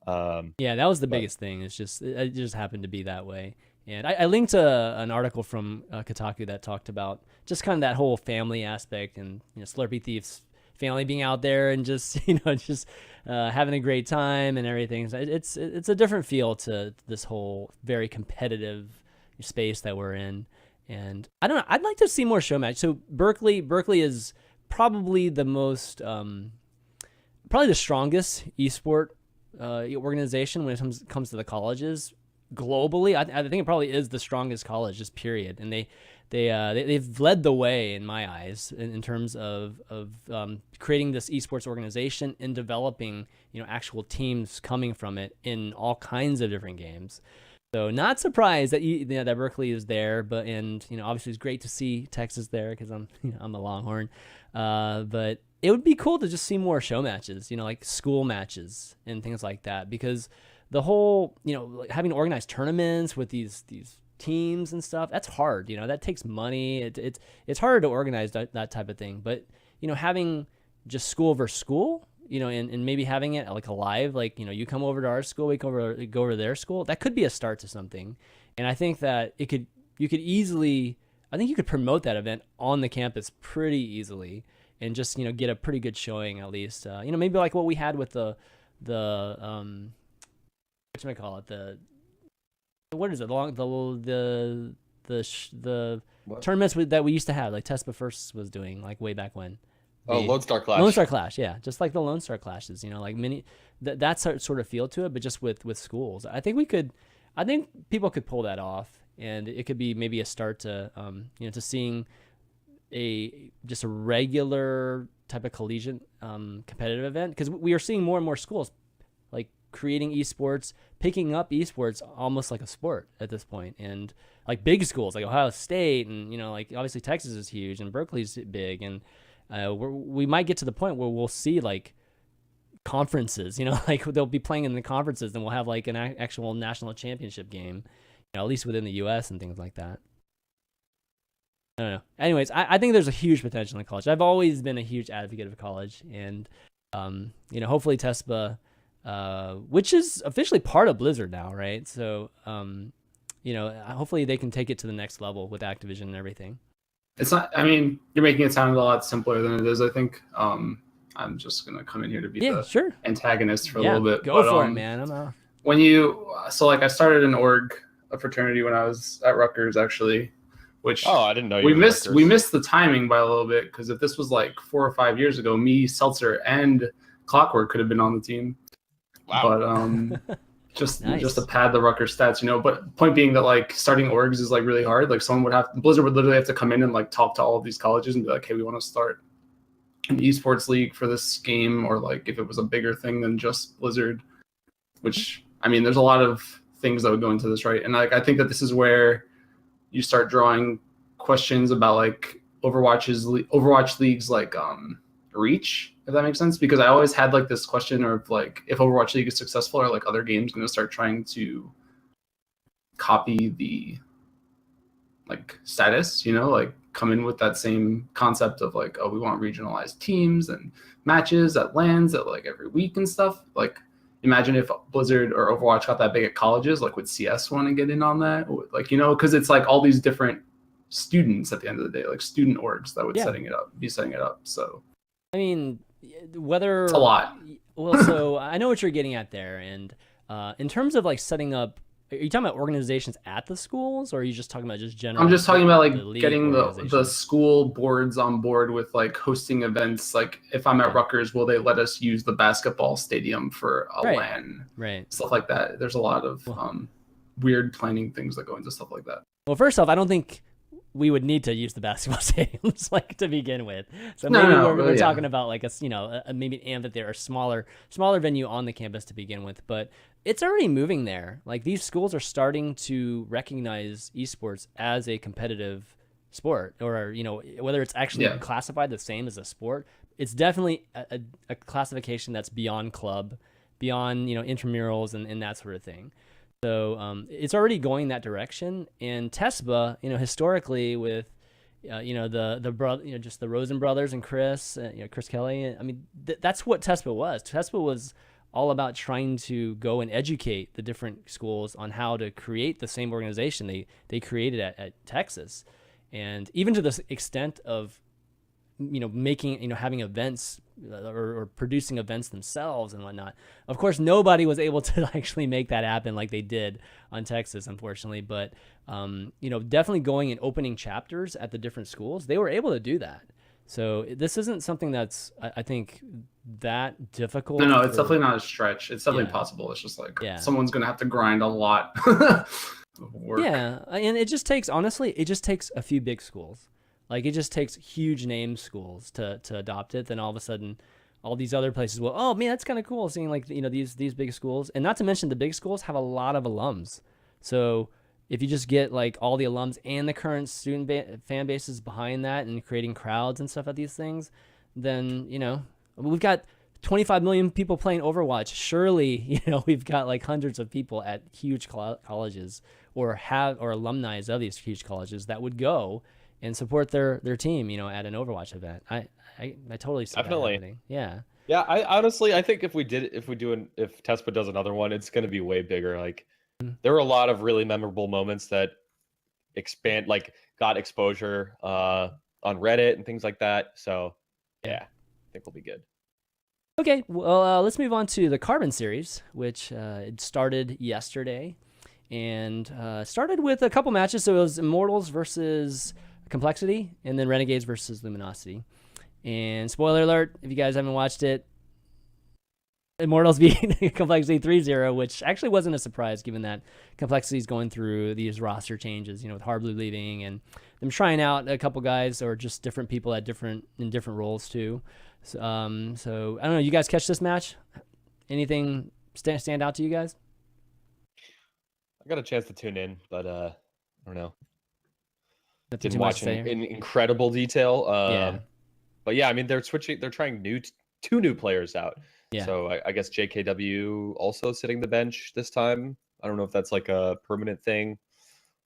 Yeah, that was the biggest thing. It just happened to be that way. And I linked an article from Kotaku that talked about just kind of that whole family aspect, and Slurpee Thief's family being out there and just just having a great time and everything. So it's a different feel to this whole very competitive space that we're in. And I don't know, I'd like to see more show match. So Berkeley is probably the most probably the strongest esport organization when it comes to the colleges globally. I think it probably is the strongest college, just period. And they've led the way in my eyes in terms of creating this esports organization and developing actual teams coming from it in all kinds of different games. So not surprised that that Berkeley is there, but obviously it's great to see Texas there because I'm a Longhorn. But it would be cool to just see more show matches, like school matches and things like that, because the whole, having organized tournaments with these teams and stuff, that's hard. That takes money. It's harder to organize that type of thing. But having just school versus school, and maybe having it like a live, like you come over to our school, we go over to their school. That could be a start to something. And I think that you could easily, I think you could promote that event on the campus pretty easily, and just get a pretty good showing at least. Maybe like what we had with the what I call it, what is it? The tournaments that we used to have, like TeSPa First was doing, like way back when. Lone Star Clash. Lone Star Clash, yeah, just like the Lone Star Clashes, like mini. That sort of feel to it, but just with schools. I think people could pull that off, and it could be maybe a start to to seeing just a regular type of collegiate competitive event, because we are seeing more and more schools like creating esports, picking up esports almost like a sport at this point. And like big schools like Ohio State and like obviously Texas is huge and Berkeley's big, and we might get to the point where we'll see like conferences, like they'll be playing in the conferences, and we'll have like an actual national championship game, at least within the US and things like that. I don't know. Anyways, I think there's a huge potential in college. I've always been a huge advocate of college, and hopefully TeSPa, which is officially part of Blizzard now, right? So hopefully they can take it to the next level with Activision and everything. It's not, I mean, you're making it sound a lot simpler than it is, I think. I'm just gonna come in here to be the antagonist for a little bit. Go for it, man. I'm out. I started an org, a fraternity, when I was at Rutgers, actually. Which I didn't know you we missed. We missed the timing by a little bit, because if this was like 4 or 5 years ago, me, Seltzer, and Clockwork could have been on the team. Wow. But just to pad the Rutgers stats, But point being that like starting orgs is like really hard. Like Blizzard would literally have to come in and like talk to all of these colleges and be like, hey, we want to start an esports league for this game, or like if it was a bigger thing than just Blizzard. Which, I mean, there's a lot of things that would go into this, right? And like I think that this is where you start drawing questions about like Overwatch League's like reach, if that makes sense. Because I always had like this question of like, if Overwatch League is successful, are like other games going to start trying to copy the like status, like come in with that same concept of like, oh, we want regionalized teams and matches at LANs at like every week and stuff. Like imagine if Blizzard or Overwatch got that big at colleges, like would CS want to get in on that? Like, because it's like all these different students at the end of the day, like student orgs that would be setting it up. So, I mean, whether it's a lot. Well, so I know what you're getting at there. And in terms of like setting up, are you talking about organizations at the schools, or are you just talking about just general? I'm just talking about like getting the school boards on board with like hosting events. Like if I'm at Rutgers, will they let us use the basketball stadium for a LAN? Right. Stuff like that. There's a lot of weird planning things that go into stuff like that. Well, first off, I don't think we would need to use the basketball stadiums like to begin with. So maybe we're talking about like maybe an amphitheater or smaller venue on the campus to begin with. But it's already moving there. Like these schools are starting to recognize esports as a competitive sport, or whether it's actually classified the same as a sport. It's definitely a classification that's beyond club, beyond intramurals and that sort of thing. So it's already going that direction. And TeSPa, historically with the brother, just the Rosen brothers and Chris, Chris Kelly. I mean, that's what TeSPa was. TeSPa was all about trying to go and educate the different schools on how to create the same organization they created at Texas, and even to the extent of making, having events or producing events themselves and whatnot. Of course, nobody was able to actually make that happen like they did on Texas, unfortunately. But, definitely going and opening chapters at the different schools, they were able to do that. So this isn't something that's, I think, that difficult. No, it's definitely not a stretch. It's definitely possible. It's just like someone's going to have to grind a lot of work. Yeah, and it just takes a few big schools. Like, it just takes huge name schools to adopt it. Then all of a sudden, all these other places will, oh man, that's kind of cool seeing these big schools. And not to mention the big schools have a lot of alums. So if you just get like all the alums and the current student fan bases behind that and creating crowds and stuff at these things, then, we've got 25 million people playing Overwatch. Surely, we've got like hundreds of people at huge colleges or alumni of these huge colleges that would go and support their team, at an Overwatch event. I totally see Definitely. that happening. Yeah. Yeah, I honestly think if TeSPa does another one, it's going to be way bigger. Like, there were a lot of really memorable moments that got exposure on Reddit and things like that. So yeah, I think we'll be good. Okay, well, let's move on to the Carbon series, which it started yesterday, and started with a couple matches. So it was Immortals versus Complexity, and then Renegades versus Luminosity. And spoiler alert, if you guys haven't watched it, Immortals beat Complexity 3-0, which actually wasn't a surprise given that Complexity is going through these roster changes, with Hardblue leaving and them trying out a couple guys or just different people in different roles too. So I don't know, you guys catch this match? Anything stand out to you guys? I got a chance to tune in, but I don't know. Didn't watch in incredible detail. But yeah, I mean, they're trying two new players out. Yeah. So I guess JKW also sitting the bench this time. I don't know if that's like a permanent thing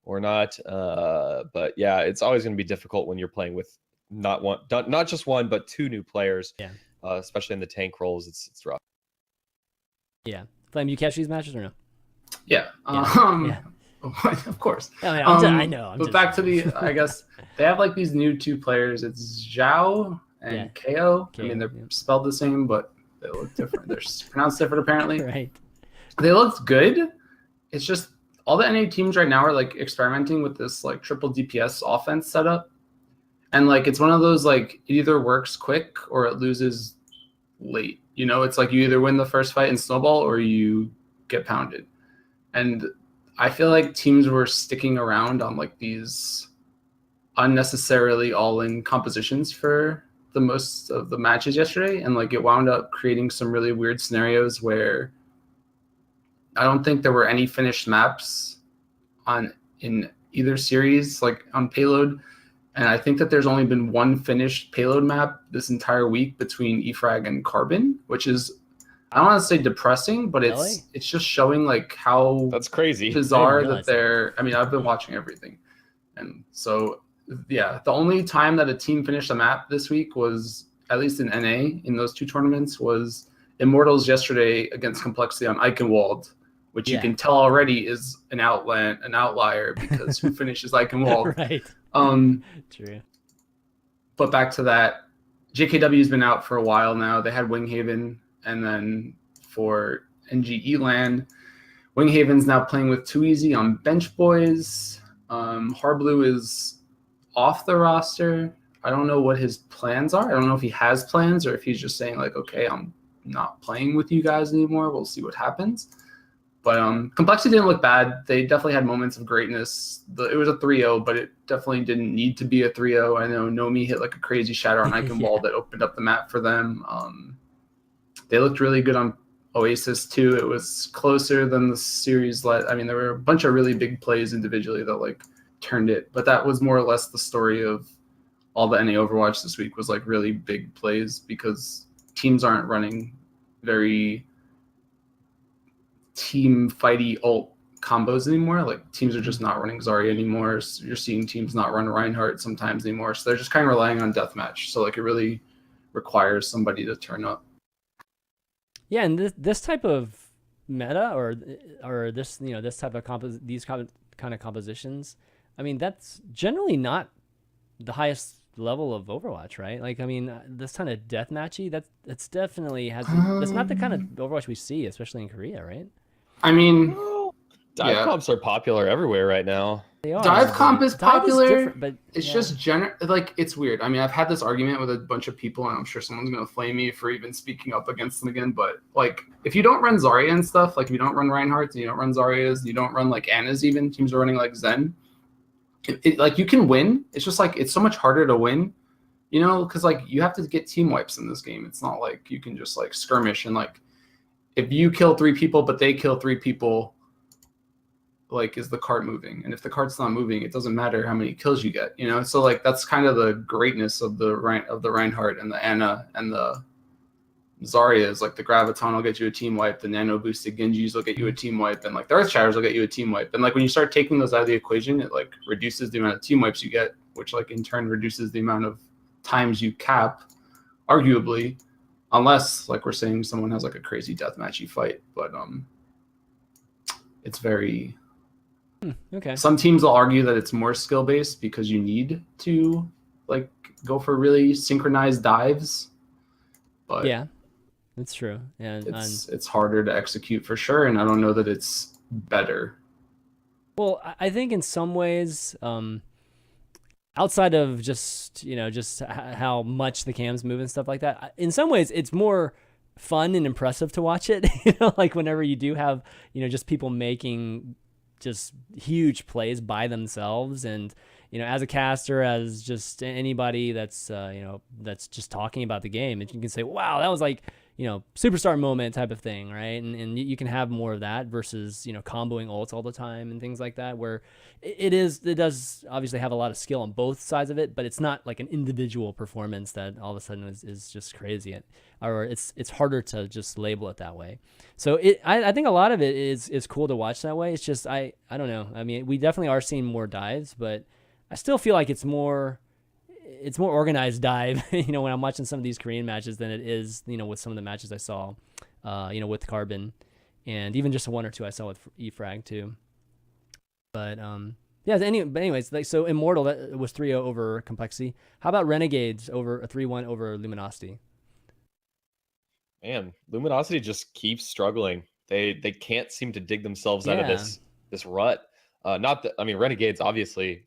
or not. But yeah, it's always going to be difficult when you're playing with not just one, but two new players. Yeah. Especially in the tank roles, it's rough. Yeah. Flame, you catch these matches or no? Yeah. Of course. I know. But back to I guess they have like these new two players. It's Zhao and KO. I mean, they're spelled the same, but they look different. They're pronounced different, apparently. Right. They looked good. It's just all the NA teams right now are like experimenting with this like triple DPS offense setup. And like, it's one of those, like, it either works quick or it loses late. It's like you either win the first fight in Snowball or you get pounded. And I feel like teams were sticking around on like these unnecessarily all-in compositions for the most of the matches yesterday, and like it wound up creating some really weird scenarios where I don't think there were any finished maps in either series, like on Payload, and I think that there's only been one finished Payload map this entire week between EFrag and Carbon, which is, I don't want to say depressing, but it's just showing like how that's crazy bizarre that they're. I mean, I've been watching everything, and so yeah, the only time that a team finished a map this week was, at least in NA, in those two tournaments, was Immortals yesterday against Complexity on Eichenwald, which you can tell already is an outlier because who finishes Eichenwald? Right. True. But back to that, JKW's been out for a while now. They had Winghaven. And then for NGE LAN, Winghaven's now playing with Too Easy on Bench Boys. Hardblue is off the roster. I don't know what his plans are. I don't know if he has plans or if he's just saying like, okay, I'm not playing with you guys anymore. We'll see what happens. But Complexity didn't look bad. They definitely had moments of greatness. It was a 3-0, but it definitely didn't need to be a 3-0. I know Nomi hit like a crazy shatter on Eichenwald that opened up the map for them. They looked really good on Oasis too. It was closer than the series I mean, there were a bunch of really big plays individually that like turned it, but that was more or less the story of all the NA Overwatch this week, was like really big plays because teams aren't running very team fighty ult combos anymore. Like teams are just not running Zarya anymore. So you're seeing teams not run Reinhardt sometimes anymore. So they're just kind of relying on deathmatch. So like it really requires somebody to turn up. Yeah, and this type of meta or this this type of kind of compositions, I mean that's generally not the highest level of Overwatch, right? Like I mean this kind of deathmatchy that's definitely that's not the kind of Overwatch we see, especially in Korea, right? I mean, dive comps are popular everywhere right now. They are. Dive comp is popular. Is but it's just like it's weird. I mean, I've had this argument with a bunch of people, and I'm sure someone's gonna flame me for even speaking up against them again. But like, if you don't run Zarya and stuff, like if you don't run Reinhardt, and you don't run Zaryas, you don't run like Anna's, even teams are running like Zen. Like you can win. It's just like it's so much harder to win, you know, because like you have to get team wipes in this game. It's not like you can just like skirmish and like if you kill 3 people but they kill 3 people. Like, is the cart moving? And if the cart's not moving, it doesn't matter how many kills you get, you know? So like that's kind of the greatness of the Reinhardt and the Anna and the Zarya is like the Graviton will get you a team wipe, the nano boosted Genjis will get you a team wipe, and like the Earth Shatters will get you a team wipe. And like when you start taking those out of the equation, it like reduces the amount of team wipes you get, which like in turn reduces the amount of times you cap, arguably, unless like we're saying someone has like a crazy deathmatchy fight. But it's very okay. Some teams will argue that it's more skill based because you need to like go for really synchronized dives. But yeah, that's true. And it's harder to execute for sure, and I don't know that it's better. Well, I think in some ways, outside of just just how much the cams move and stuff like that, in some ways it's more fun and impressive to watch it. Like whenever you do have just people making just huge plays by themselves, and as a caster, as just anybody that's that's just talking about the game, and you can say, wow, that was like superstar moment type of thing, right? And you can have more of that versus comboing ults all the time and things like that, where it does obviously have a lot of skill on both sides of it, but it's not like an individual performance that all of a sudden is just crazy, or it's harder to just label it that way. So I think a lot of it is cool to watch that way. It's just I don't know. I mean, we definitely are seeing more dives, but I still feel like it's more organized dive, when I'm watching some of these Korean matches than it is, with some of the matches I saw, with Carbon, and even just one or two I saw with eFrag too. But anyways, like, so Immortal, that was 3-0 over Complexity. How about Renegades over a 3-1 over Luminosity? Man, Luminosity just keeps struggling. They can't seem to dig themselves out of this rut. Renegades obviously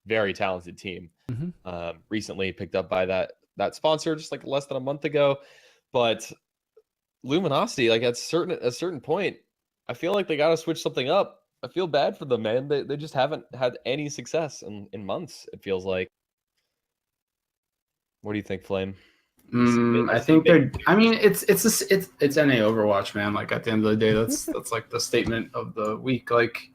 very talented team. Mm-hmm. Recently picked up by that sponsor just like less than a month ago, but Luminosity, like at a certain point, I feel like they got to switch something up. I feel bad for them, man. They just haven't had any success in months, it feels like. What do you think, Flame? I think they're. I mean, it's NA Overwatch, man. Like at the end of the day, that's like the statement of the week. Like,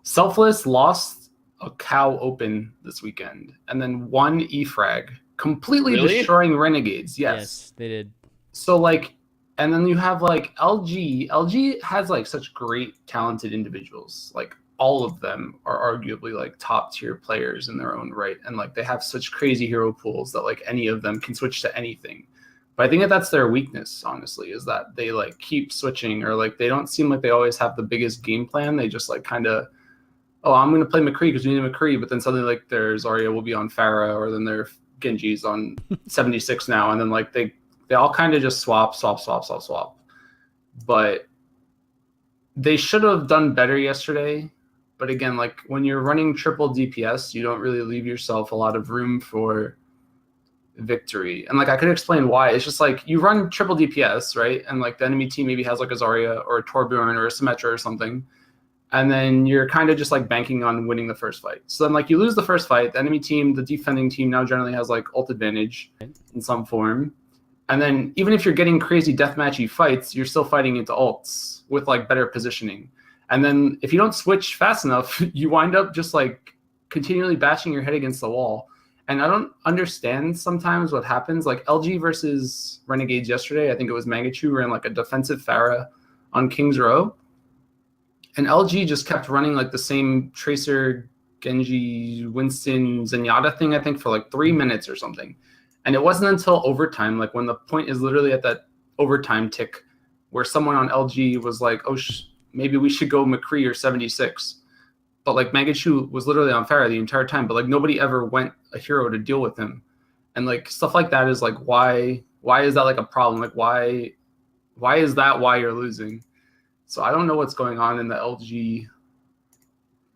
Selfless lost a cow open this weekend, and then won eFrag, completely destroying Renegades. Yes, they did. So like, and then you have like LG. LG has like such great, talented individuals. Like all of them are arguably like top tier players in their own right, and like they have such crazy hero pools that like any of them can switch to anything. But I think that's their weakness, honestly, is that they like keep switching, or like they don't seem like they always have the biggest game plan. They just like kind of, oh, I'm going to play McCree because we need McCree, but then suddenly like their Zarya will be on Pharah, or then their Genji's on 76 now, and then like they all kind of just swap. But they should have done better yesterday. But again, like when you're running triple DPS, you don't really leave yourself a lot of room for victory. And like I could explain why. It's just like you run triple DPS, right? And like the enemy team maybe has like a Zarya or a Torbjorn or a Symmetra or something. And then you're kind of just like banking on winning the first fight. So then like you lose the first fight, the enemy team, the defending team now generally has like ult advantage in some form. And then even if you're getting crazy deathmatchy fights, you're still fighting into ults with like better positioning. And then if you don't switch fast enough, you wind up just like continually bashing your head against the wall. And I don't understand sometimes what happens. Like LG versus Renegades yesterday, I think it was Mangachu ran like a defensive Pharah on King's Row. And LG just kept running like the same Tracer, Genji, Winston, Zenyatta thing, I think, for like 3 minutes or something. And it wasn't until overtime, like when the point is literally at that overtime tick, where someone on LG was like, oh, maybe we should go McCree or 76. But like Mangachu was literally on fire the entire time, but like nobody ever went a hero to deal with him. And like stuff like that is like, why is that like a problem? Like why is that why you're losing? So I don't know what's going on in the LG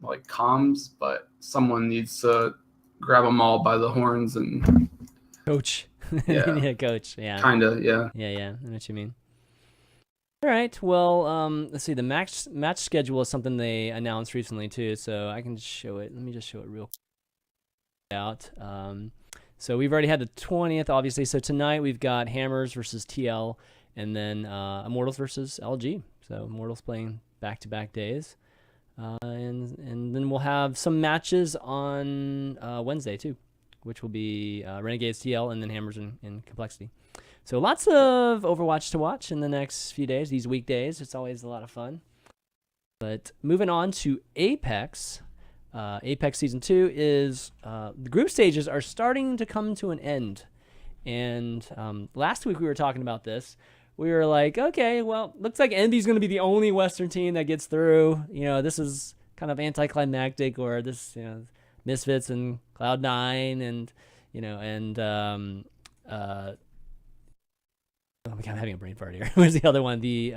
like comms, but someone needs to grab them all by the horns and coach. Yeah. Yeah, coach. Yeah. Kinda, yeah. Yeah. I know what you mean. All right. Well, let's see. The match schedule is something they announced recently too, so I can just show it. Let me just show it real quick out. So we've already had the 20th, obviously. So tonight we've got Hammers versus TL, and then Immortals versus LG. So Immortals playing back-to-back days, and then we'll have some matches on Wednesday too, which will be Renegades TL and then Hammers in Complexity. So lots of Overwatch to watch in the next few days, these weekdays. It's always a lot of fun. But moving on to Apex. Apex Season 2 is, the group stages are starting to come to an end. And last week we were talking about this. We were like, okay, well, looks like Envy's going to be the only Western team that gets through. You know, this is kind of anticlimactic, or this, you know, Misfits and Cloud9 and, you know, and, oh my God, I'm having a brain fart here. Where's the other one? The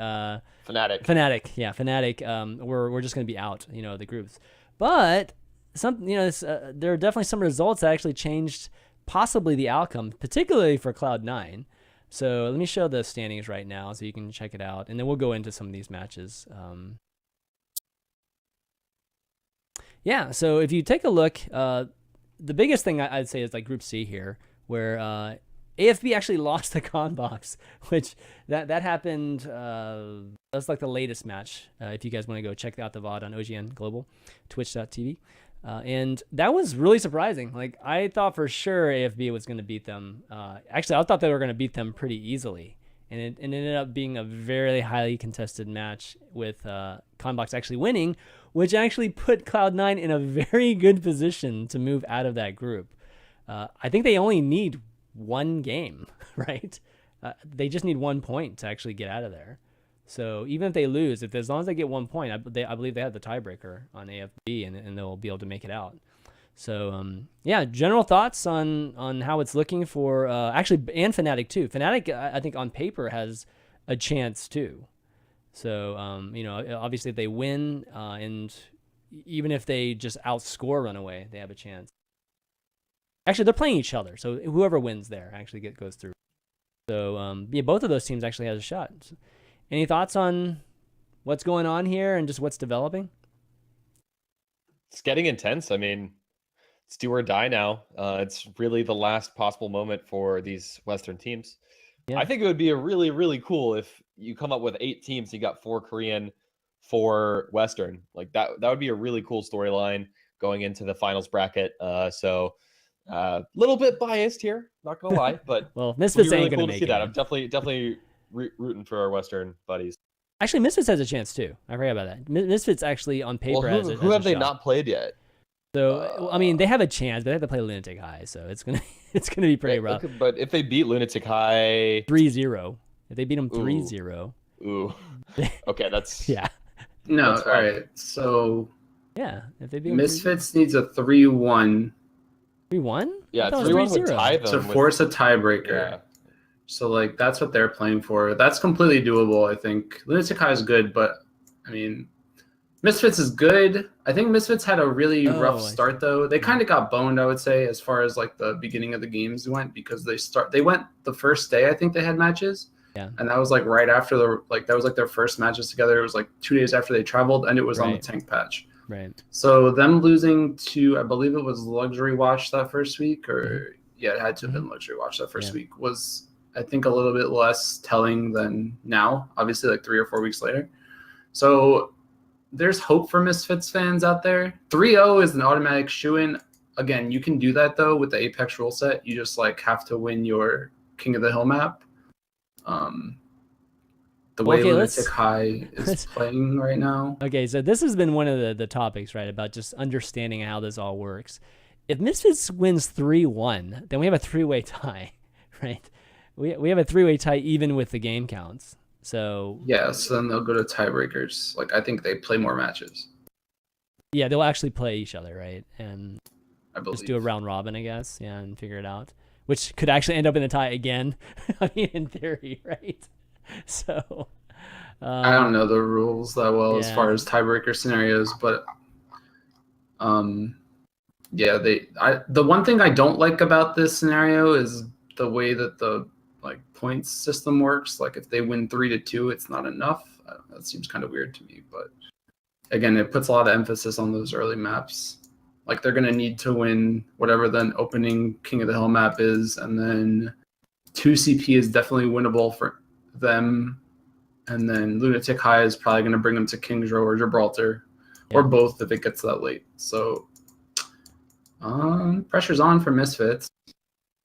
Fnatic. Yeah, Fnatic. We're just going to be out, you know, the groups. But there are definitely some results that actually changed possibly the outcome, particularly for Cloud9. So let me show the standings right now so you can check it out, and then we'll go into some of these matches. Yeah, so if you take a look, the biggest thing I'd say is like Group C here, where AFB actually lost the con box, which that happened. That's like the latest match. If you guys want to go check out the VOD on OGN Global, twitch.tv. And that was really surprising. Like, I thought for sure AFB was going to beat them. Actually, I thought they were going to beat them pretty easily. And it ended up being a very highly contested match with Conbox actually winning, which actually put Cloud9 in a very good position to move out of that group. I think they only need one game, right? They just need 1 point to actually get out of there. So even if they lose, as long as they get 1 point, I believe they have the tiebreaker on AFB, and they'll be able to make it out. So yeah, general thoughts on how it's looking for actually, and Fnatic too. Fnatic, I think on paper has a chance too. So you know, obviously if they win, and even if they just outscore Runaway, they have a chance. Actually, they're playing each other, so whoever wins there actually goes through. So yeah, both of those teams actually has a shot. Any thoughts on what's going on here and just what's developing? It's getting intense. I mean, it's do or die now. It's really the last possible moment for these Western teams. Yeah. I think it would be a really cool if you come up with 8 teams. You got 4 Korean, 4 Western. Like that would be a really cool storyline going into the finals bracket. So little bit biased here, not gonna lie, but well, Misfits really ain't gonna cool make to see it. that. I'm definitely rooting for our Western buddies. Actually, Misfits has a chance too. I forgot about that. Misfits actually on paper has who have they shot. Not played yet? So I mean, they have a chance, but they have to play Lunatic High, so it's gonna be pretty rough. Okay, but if they beat Lunatic High 3-0, if they beat them 3-0, ooh, okay, that's yeah. No, all right. So yeah, if they beat Misfits needs a 3-1. 3-1? Yeah, 3-1 would tie them to force a tiebreaker. Yeah. So like that's what they're playing for. That's completely doable, I think. Lunatic High is good, but I mean, Misfits is good. I think Misfits had a really rough start though. They kind of got boned, I would say, as far as like the beginning of the games went, because they went the first day, I think they had matches. Yeah. And that was like right after that was like their first matches together. It was like 2 days after they traveled, and it was on the tank patch. Right. So them losing to, I believe it was Luxury Watch that first week, or yeah, it had to have been Luxury Watch that first week, was I think a little bit less telling than now, obviously like 3 or 4 weeks later. So there's hope for Misfits fans out there. 3-0 is an automatic shoo-in. Again, you can do that though with the Apex rule set. You just like have to win your King of the Hill map. the way Okay, Lunatic High is playing right now. Okay, so this has been one of the topics, right, about just understanding how this all works. If Misfits wins 3-1, then we have a three-way tie, right? We have a three-way tie even with the game counts. So yeah, so then they'll go to tiebreakers. Like I think they play more matches. yeah, they'll actually play each other, right? And I believe. just do a round robin, I guess, yeah, and figure it out, which could actually end up in a tie again. I mean, in theory, right? So I don't know the rules that well as yeah. far as tiebreaker scenarios, but yeah, the one thing I don't like about this scenario is the way that the like points system works. Like if they win 3-2, it's not enough. That seems kind of weird to me, but again, it puts a lot of emphasis on those early maps. Like they're gonna need to win whatever the opening King of the Hill map is, and then 2 CP is definitely winnable for them. And then Lunatic High is probably going to bring them to Kings Row or Gibraltar, or both if it gets that late. So pressure's on for Misfits.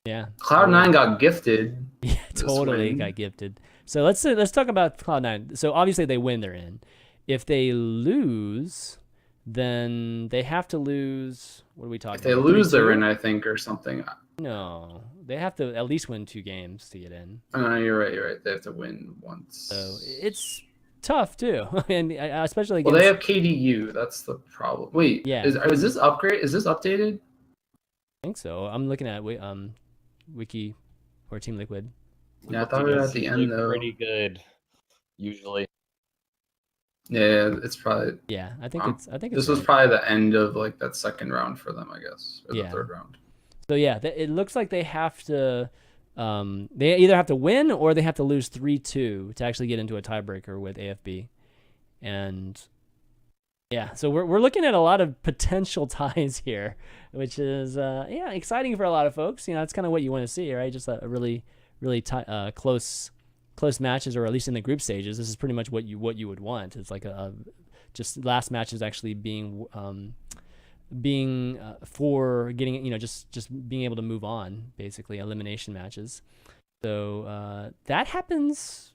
Yeah. Cloud9 got gifted. Yeah, totally got gifted. So let's talk about Cloud9. So obviously they win, they're in. If they lose, then they have to lose. What are we talking If they about? lose, they're in, I think, or something. No, they have to at least win 2 games to get in. You're right. They have to win once. So it's tough too, and especially against... Well, they have KDU. That's the problem. Wait, yeah. Is this upgrade? Is this updated? I think so. I'm looking at Wiki or Team Liquid. Yeah, I thought it was at the end though. Pretty good, usually. Yeah, it's probably. Yeah, I think it's. This was probably the end of like that second round for them, I guess, or the third round. So yeah, it looks like they have to. They either have to win or they have to lose 3-2 to actually get into a tiebreaker with AFB, and yeah, so we're looking at a lot of potential ties here, which is exciting for a lot of folks. You know, it's kind of what you want to see, right? Just a really close matches, or at least in the group stages. This is pretty much what you would want. It's like just last matches actually being for getting, you know, just being able to move on, basically elimination matches. So that happens.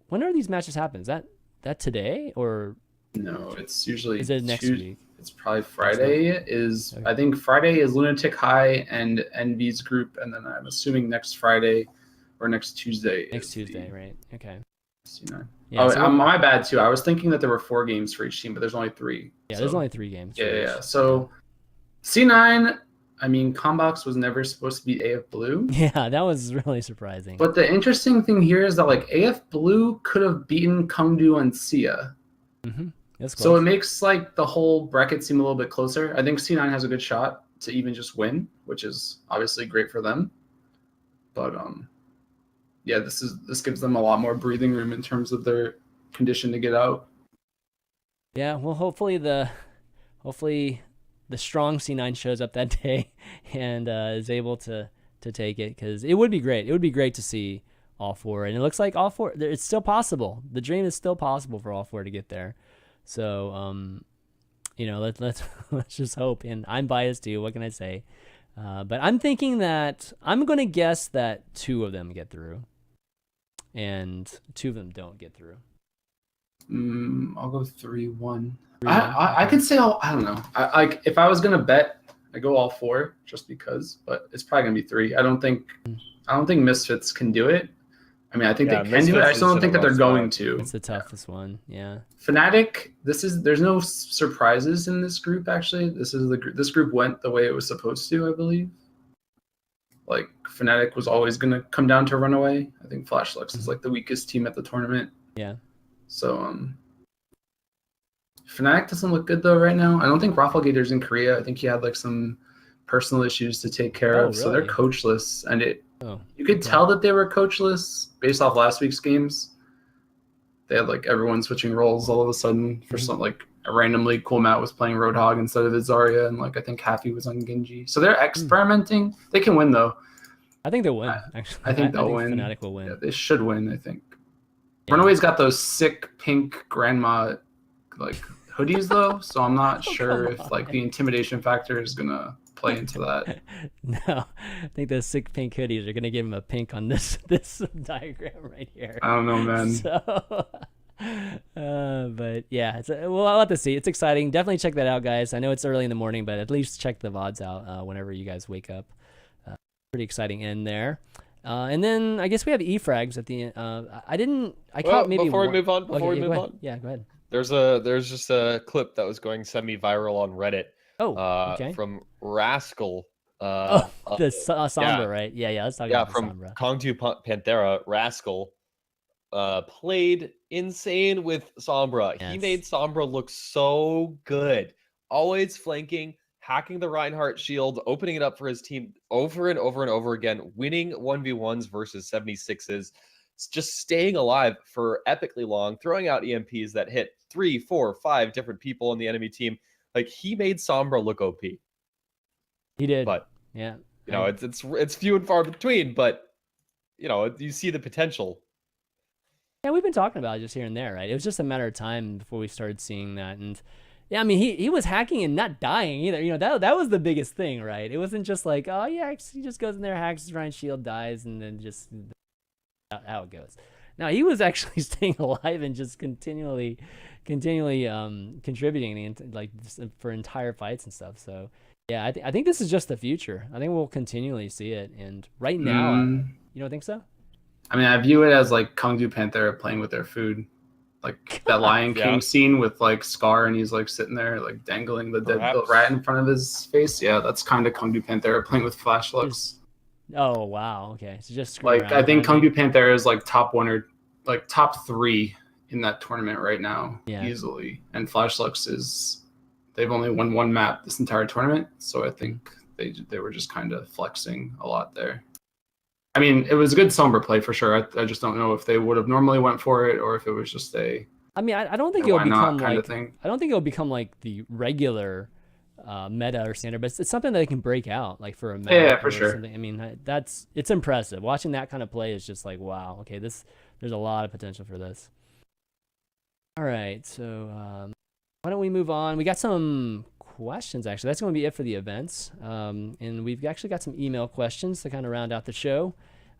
When are these matches happen? Is that today or? No, it's usually. Is it next week? It's probably Friday. Okay. I think Friday is Lunatic High and NV's group, and then I'm assuming next Friday or next Tuesday. Next Tuesday, right? Okay. C9. Yeah, so my bad too. I was thinking that there were 4 games for each team, but there's only 3. Yeah, there's only 3 games. Yeah. So C9, I mean, Combox was never supposed to be AF Blue. Yeah, that was really surprising. But the interesting thing here is that like AF Blue could have beaten Kungdu and Sia. Mm-hmm. So it makes like the whole bracket seem a little bit closer. I think C9 has a good shot to even just win, which is obviously great for them. But yeah, this gives them a lot more breathing room in terms of their condition to get out. Yeah, well, hopefully the strong C9 shows up that day and is able to take it, because it would be great. It would be great to see all 4, and it looks like all 4. It's still possible. The dream is still possible for all 4 to get there. So you know, let's just hope. And I'm biased too. What can I say? But I'm thinking that I'm going to guess that 2 of them get through, and 2 of them don't get through. I'll go 3-1. I could say I don't know. Like if I was gonna bet, I go all 4 just because, but it's probably gonna be 3. I don't think Misfits can do it. I mean, I think they can do it. I still don't think that they're going to. It's the toughest one. Yeah. Fnatic, there's no surprises in this group actually. This group went the way it was supposed to, I believe. Like Fnatic was always gonna come down to Runaway. I think Flashlux is like the weakest team at the tournament. Yeah. So Fnatic doesn't look good though right now. I don't think Rafflegator's in Korea. I think he had like some personal issues to take care of. Really? So they're coachless, and you could tell that they were coachless based off last week's games. They had like everyone switching roles all of a sudden for some like a randomly cool Matt was playing Roadhog instead of Zarya, and like I think Happy was on Genji. So they're experimenting. They can win though. I think they'll win. Actually, I think they'll win. Fnatic will win. Yeah, they should win. I think. Yeah. Runaway's got those sick pink grandma like hoodies though, so I'm not sure if like the intimidation factor is gonna play into that. No, I think those sick pink hoodies are gonna give him a pink on this diagram right here. I don't know, man. So, but yeah, well, I'll have to see. It's exciting. Definitely check that out, guys. I know it's early in the morning, but at least check the VODs out whenever you guys wake up. Pretty exciting in there. And then I guess we have E-frags at the end. I caught maybe before one. we move on, Yeah, go ahead. there's just a clip that was going semi-viral on Reddit. Oh, okay. From Rascal. The Sombra, right? Yeah. Let's talk about the Sombra. From Kongju Panthera, Rascal played insane with Sombra. Yes. He made Sombra look so good. Always flanking, hacking the Reinhardt shield, opening it up for his team over and over and over again, winning 1v1s versus 76s, just staying alive for epically long, throwing out EMPs that hit 3, 4, 5 different people on the enemy team. Like, he made Sombra look OP. He did. But yeah, you know, it's few and far between, but you know, you see the potential. Yeah, we've been talking about it just here and there, right? It was just a matter of time before we started seeing that. And yeah, I mean, he was hacking and not dying either. You know, that was the biggest thing, right? It wasn't just like, oh yeah, he just goes in there, hacks his Ryan shield, dies, and then just how it goes. Now he was actually staying alive and just continually contributing like for entire fights and stuff. So yeah, I think this is just the future. I think we'll continually see it. And right now, you don't think so? I mean, I view it as like Kongju Panthera playing with their food, like that Lion King scene with like Scar, and he's like sitting there like dangling the dead rat in front of his face. Yeah, that's kind of Kongju Panthera playing with Flash looks. Oh wow, okay. So just like I think Kongju Panthera is like top 1 or like top 3 in that tournament right now, easily. And Flash Lux they've only won 1 map this entire tournament, so I think they were just kind of flexing a lot there. I mean, it was a good Sombra play for sure. I just don't know if they would have normally went for it or if it was just a. I mean, I don't think it'll become like. I don't think it'll become like the regular meta or standard, but it's something that they can break out like for a meta. Yeah, for sure. Something. I mean, it's impressive. Watching that kind of play is just like, wow. Okay, there's a lot of potential for this. All right, so why don't we move on? We got some questions, actually. That's going to be it for the events. And we've actually got some email questions to kind of round out the show.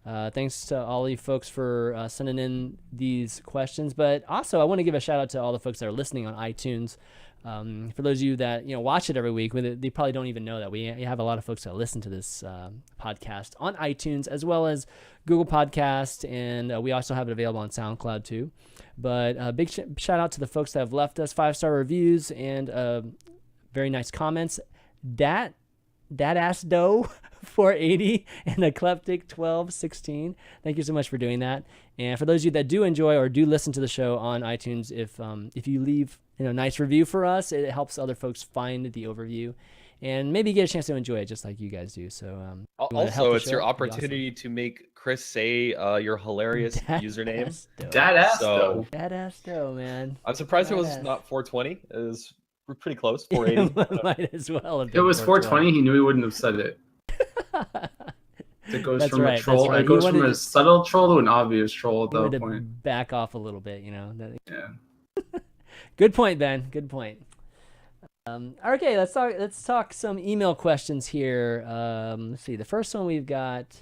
Thanks to all you folks for sending in these questions. But also, I want to give a shout out to all the folks that are listening on iTunes. For those of you that watch it every week, they probably don't even know that we have a lot of folks that listen to this podcast on iTunes as well as Google Podcast, and we also have it available on SoundCloud too. But a big shout out to the folks that have left us 5-star reviews and very nice comments. That ass dough 480 and Eclectic 1216. Thank you so much for doing that. And for those of you that do enjoy or do listen to the show on iTunes, if you leave a nice review for us, it helps other folks find the overview and maybe get a chance to enjoy it just like you guys do. So also, it's your opportunity to make Chris say your hilarious username. Dadass dough, man. I'm surprised it was not 420. We're pretty close. 480. Might as well have been. If it was 420, he knew he wouldn't have said it. It goes from a troll. It goes from a subtle troll to an obvious troll at that point. Back off a little bit, Yeah. Good point, Ben. Good point. Okay, let's talk some email questions here. Let's see. The first one we've got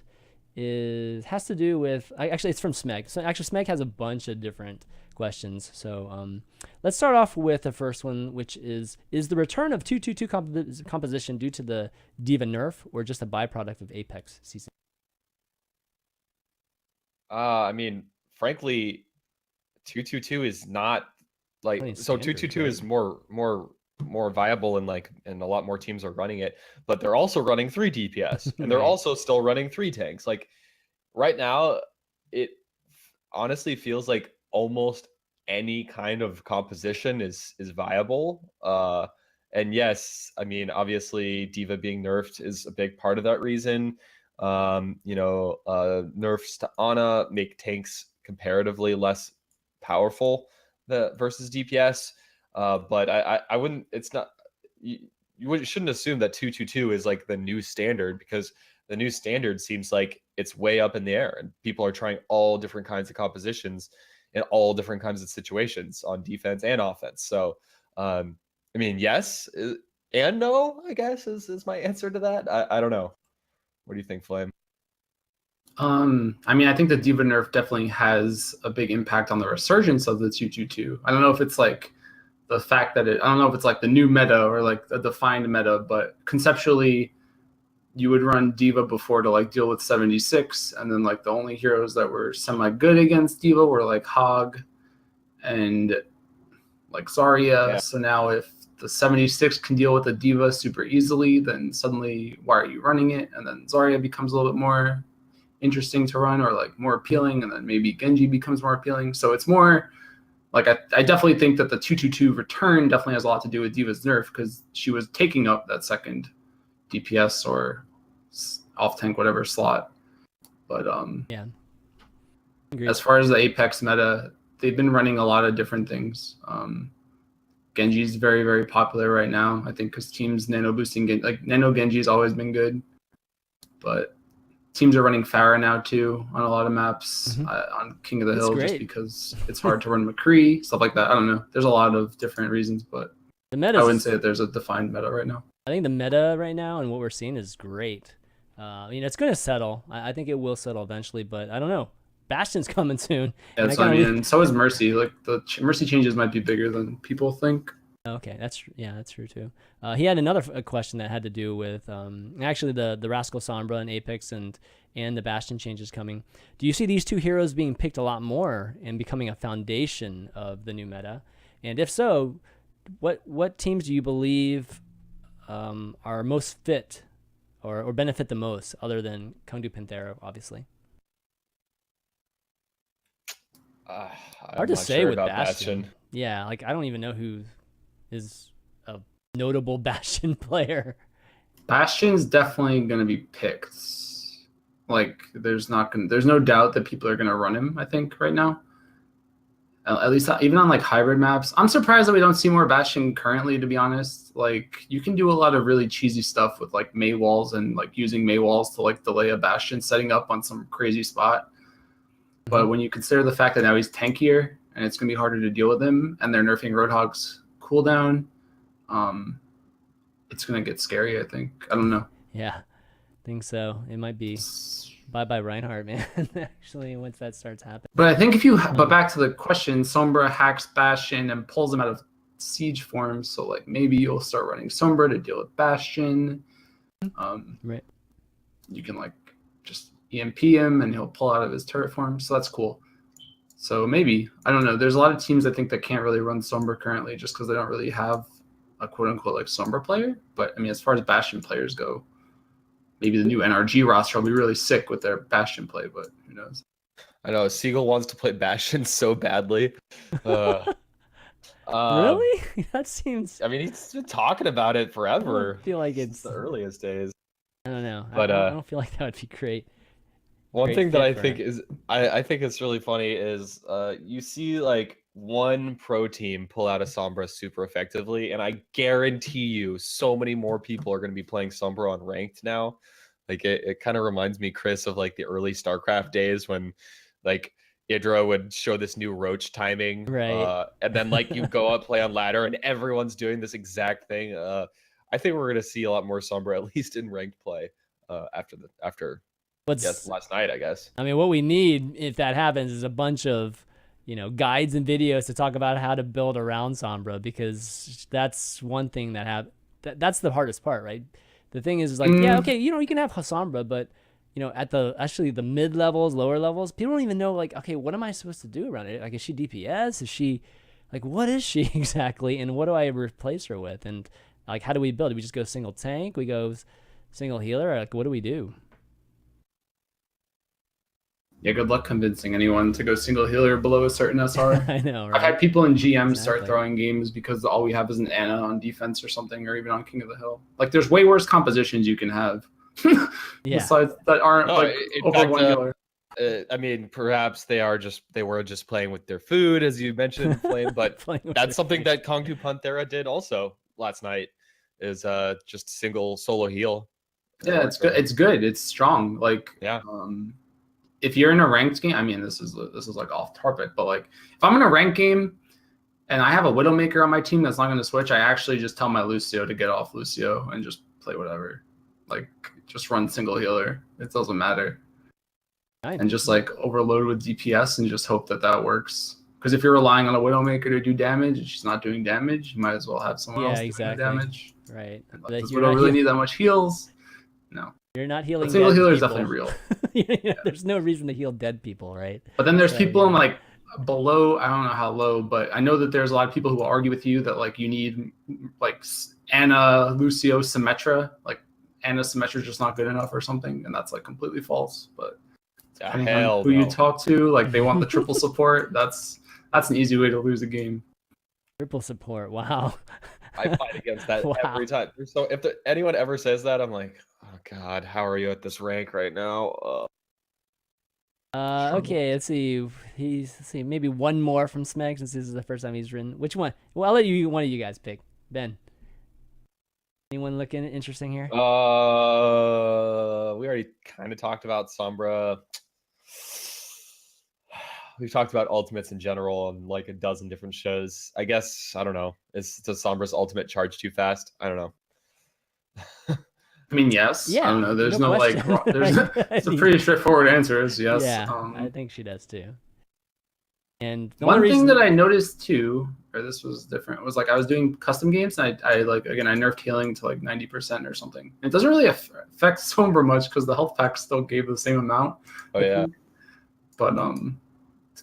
has to do with actually it's from Smeg. So actually Smeg has a bunch of different questions. So let's start off with the first one, which is the return of 222 composition due to the D.Va nerf or just a byproduct of Apex season? I mean, frankly, 222 is not like so. 222 is more viable and a lot more teams are running it, but they're also running 3 DPS and they're also still running 3 tanks. Like right now, it honestly feels like almost any kind of composition is viable. And yes, I mean, obviously D.Va being nerfed is a big part of that reason. Nerfs to Ana make tanks comparatively less powerful versus DPS. But I wouldn't, it's not, you shouldn't assume that 222 is like the new standard, because the new standard seems like it's way up in the air and people are trying all different kinds of compositions in all different kinds of situations on defense and offense. So, I mean, yes, and no, I guess is my answer to that. I don't know. What do you think, Flame? I mean, I think the D.Va nerf definitely has a big impact on the resurgence of the 222. I don't know if it's like the fact that I don't know if it's like the new meta or like a defined meta, but conceptually, you would run D.Va before to like deal with 76, and then like the only heroes that were semi good against D.Va were like Hog and like Zarya. Yeah. So now if the 76 can deal with the D.Va super easily, then suddenly why are you running it? And then Zarya becomes a little bit more interesting to run or like more appealing, and then maybe Genji becomes more appealing. So it's more like I definitely think that the 222 return definitely has a lot to do with D.Va's nerf because she was taking up that second DPS or off tank whatever slot. But Yeah. as far as the Apex meta, they've been running a lot of different things. Genji's very, very popular right now, I think, because teams nano boosting like nano Genji's always been good, but teams are running Pharah now too on a lot of maps on King of the Hill just because it's hard to run McCree, stuff like that. I don't know. There's a lot of different reasons, but the meta. I wouldn't say that there's a defined meta right now. I think the meta right now and what we're seeing is great. I mean, it's going to settle. I think it will settle eventually, but I don't know. Bastion's coming soon. Yeah, that's what I mean. And so is Mercy. Like the Mercy changes might be bigger than people think. Okay, that's true too. He had another question that had to do with actually the Rascal Sombra and Apex and the Bastion changes coming. Do you see these two heroes being picked a lot more and becoming a foundation of the new meta? And if so, what teams do you believe are most fit or benefit the most, other than Kangdu Panthera, obviously? Hard to say with Bastion. Yeah, like I don't even know who is a notable Bastion player. Bastion's definitely going to be picked. Like there's no doubt that people are going to run him, I think, right now. At least even on like hybrid maps. I'm surprised that we don't see more Bastion currently, to be honest. Like you can do a lot of really cheesy stuff with like Mei walls and like using Mei walls to like delay a Bastion setting up on some crazy spot. But when you consider the fact that now he's tankier and it's going to be harder to deal with him, and they're nerfing Roadhog's cooldown, it's going to get scary, I think. I don't know. Yeah, I think so. It might be bye-bye Reinhardt, man, actually, once that starts happening. But I think but back to the question, Sombra hacks Bastion and pulls him out of siege form, so like maybe you'll start running Sombra to deal with Bastion. Right. You can like just EMP him and he'll pull out of his turret form, so that's cool. So maybe, I don't know, there's a lot of teams I think that can't really run Sombra currently just because they don't really have a quote-unquote like Sombra player. But I mean, as far as Bastion players go, maybe the new NRG roster will be really sick with their Bastion play, but who knows? I know Seagull wants to play Bastion so badly. Really? That seems... I mean, he's been talking about it forever. I feel like it's the earliest days. I don't know. But I don't feel like that would be great. One thing that I think is I think it's really funny is you see like one pro team pull out a Sombra super effectively, and I guarantee you so many more people are going to be playing Sombra on ranked now. Like it kind of reminds me, Chris, of like the early StarCraft days when like Idra would show this new roach timing, right? And then like you go up play on ladder and everyone's doing this exact thing. I think we're going to see a lot more Sombra, at least in ranked play, after last night, I guess. I mean, what we need if that happens is a bunch of, guides and videos to talk about how to build around Sombra, because that's one thing that's the hardest part, right? The thing is like, yeah, okay, you can have Sombra, but at the mid levels, lower levels, people don't even know like, okay, what am I supposed to do around it? Like, is she DPS? Is she like, what is she exactly? And what do I replace her with? And like, how do we build? Do we just go single tank? We go single healer? Or like, what do we do? Yeah, good luck convincing anyone to go single healer below a certain SR. I know, right? I've had people in GM start throwing games because all we have is an Ana on defense or something, or even on King of the Hill. Like, there's way worse compositions you can have. Besides that aren't over one healer. I mean, perhaps they were just playing with their food, as you mentioned, Flame, but that's something that Kangdu Panthera did also last night, is just single solo heal. Yeah, it's good. It's good. It's strong. Like, yeah. If you're in a ranked game, I mean, this is like off topic, but like if I'm in a ranked game and I have a Widowmaker on my team that's not going to switch, I actually just tell my Lucio to get off Lucio and just play whatever. Like, just run single healer. It doesn't matter. Nice. And just like overload with DPS and just hope that that works. Because if you're relying on a Widowmaker to do damage and she's not doing damage, you might as well have someone else doing the damage. Right. And like, does Widow really need that much heals? No. You're not healing. But single healer is people. definitely real. Yeah. There's no reason to heal dead people, right? But then there's people in like below, I don't know how low, but I know that there's a lot of people who will argue with you that like you need like Ana, Lucio, Symmetra. Like Ana Symmetra is just not good enough or something, and that's like completely false. But depending on who you talk to, like they want the triple support. That's an easy way to lose a game. Triple support. Wow. I fight against that every time. So if anyone ever says that, I'm like, oh God, how are you at this rank right now? Okay, let's see. Let's see, maybe one more from Smeg since this is the first time he's written. Which one? Well, I'll let one of you guys pick. Ben. Anyone looking interesting here? We already kind of talked about Sombra. We've talked about ultimates in general on like a dozen different shows. I guess, I don't know. Does Sombra's ultimate charge too fast? I don't know. I mean, yes. Yeah. I don't know. There's no like, it's a pretty straightforward answer is yes. Yeah, I think she does too. And one thing that I noticed too, or this was different, was like I was doing custom games and I like, again, I nerfed healing to like 90% or something. It doesn't really affect Sombra much because the health pack still gave the same amount. Oh yeah. But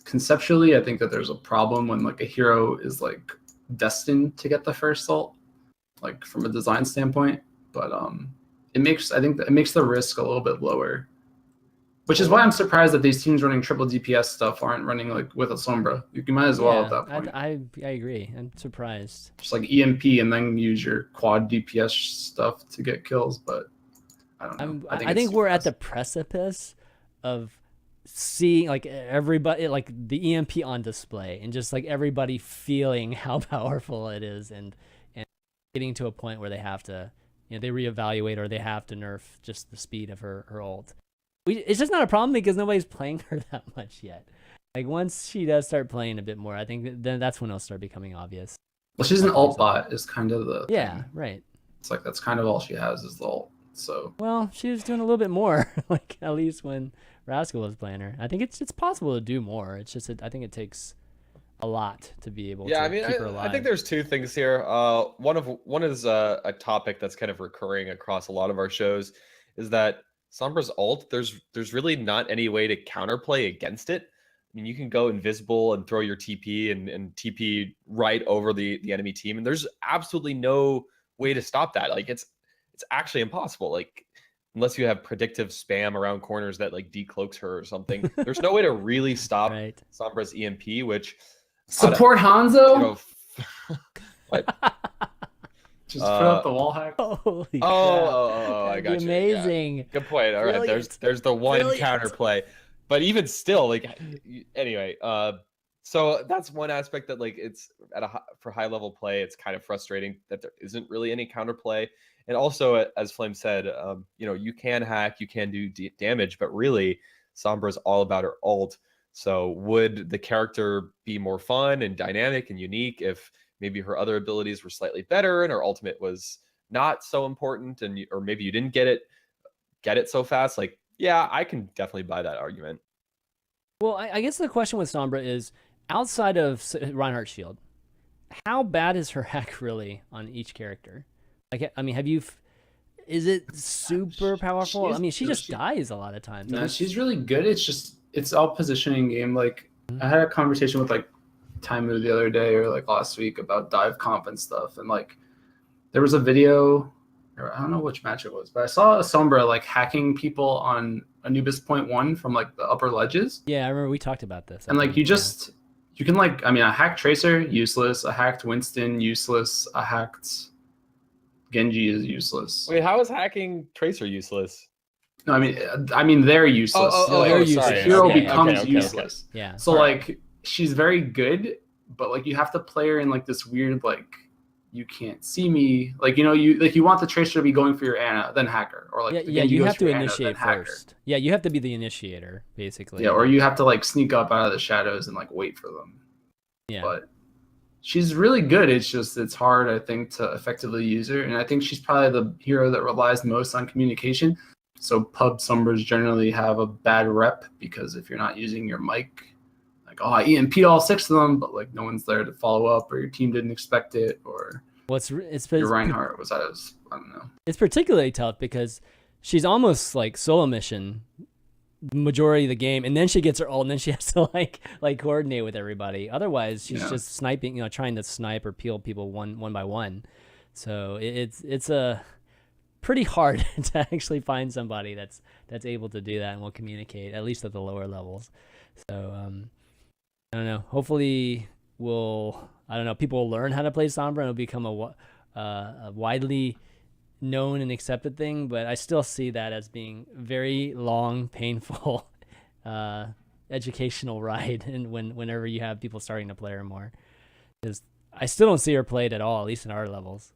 conceptually, I think that there's a problem when like a hero is like destined to get the first ult, like from a design standpoint. But it makes the risk a little bit lower, which is why I'm surprised that these teams running triple DPS stuff aren't running like with a Sombra. You might as well at that point. I agree. I'm surprised. Just like EMP and then use your quad DPS stuff to get kills, but I don't know. I think we're at the precipice of seeing like everybody, like the EMP on display, and just like everybody feeling how powerful it is, and getting to a point where they have to, they reevaluate or they have to nerf just the speed of her ult. It's just not a problem because nobody's playing her that much yet. Like once she does start playing a bit more, I think then that's when it'll start becoming obvious. Well, she's an ult bot is kind of the thing. Right. It's like that's kind of all she has is the ult. So well, she was doing a little bit more, like at least when Rascal was playing her. I think it's possible to do more. It's just I think it takes a lot to be able to keep her alive. I think there's two things here. One is a topic that's kind of recurring across a lot of our shows is that Sombra's ult, there's really not any way to counterplay against it. I mean, you can go invisible and throw your TP and TP right over the enemy team, and there's absolutely no way to stop that. Like it's actually impossible. Like unless you have predictive spam around corners that like decloaks her or something, there's no way to really stop Sombra's EMP, which support Hanzo. What? Just put up the wall hack. Holy crap. I got you. Amazing. Yeah. Good point. All right, there's the one counterplay, but even still, like anyway. So that's one aspect that like it's for high level play, it's kind of frustrating that there isn't really any counterplay. And also, as Flame said, you can hack, you can do damage, but really, Sombra's all about her ult. So would the character be more fun and dynamic and unique if maybe her other abilities were slightly better and her ultimate was not so important, or maybe you didn't get it so fast? Like, yeah, I can definitely buy that argument. Well, I guess the question with Sombra is, outside of Reinhardt's shield, how bad is her hack really on each character? Like, I mean, is it super powerful? I mean, she just dies a lot of times. No, she's really good. It's all positioning game. Like I had a conversation with like Taimu the other day or like last week about dive comp and stuff, and like there was a video, or I don't know which match it was, but I saw a Sombra like hacking people on Anubis Point 1 from like the upper ledges. Yeah, I remember we talked about this. And like you can like, I mean, a hacked Tracer, useless. A hacked Winston, useless. A hacked Genji is useless. Wait, how is hacking Tracer useless? No, I mean they're useless. They're useless. The hero becomes useless. Okay. Yeah. So like she's very good, but like you have to play her in like this weird like you can't see me, like you want the Tracer to be going for your Ana, then hacker, or like you have to initiate first. Yeah, you have to be the initiator basically. Yeah, or you have to like sneak up out of the shadows and like wait for them. Yeah. But she's really good. It's just it's hard, I think, to effectively use her, and I think she's probably the hero that relies most on communication. So pub Sombras generally have a bad rep because if you're not using your mic, like, oh, I EMP'd all 6 of them, but like no one's there to follow up, or your team didn't expect it, or your Reinhardt was I don't know. It's particularly tough because she's almost like solo mission majority of the game, and then she gets her ult, and then she has to like coordinate with everybody. Otherwise, she's just sniping, trying to snipe or peel people one by one. So it's a pretty hard to actually find somebody that's able to do that and will communicate, at least at the lower levels. So I don't know. Hopefully, people will learn how to play Sombra and it'll become a widely known and accepted thing. But I still see that as being very long, painful, educational ride, and whenever you have people starting to play her more, because I still don't see her played at all, at least in our levels.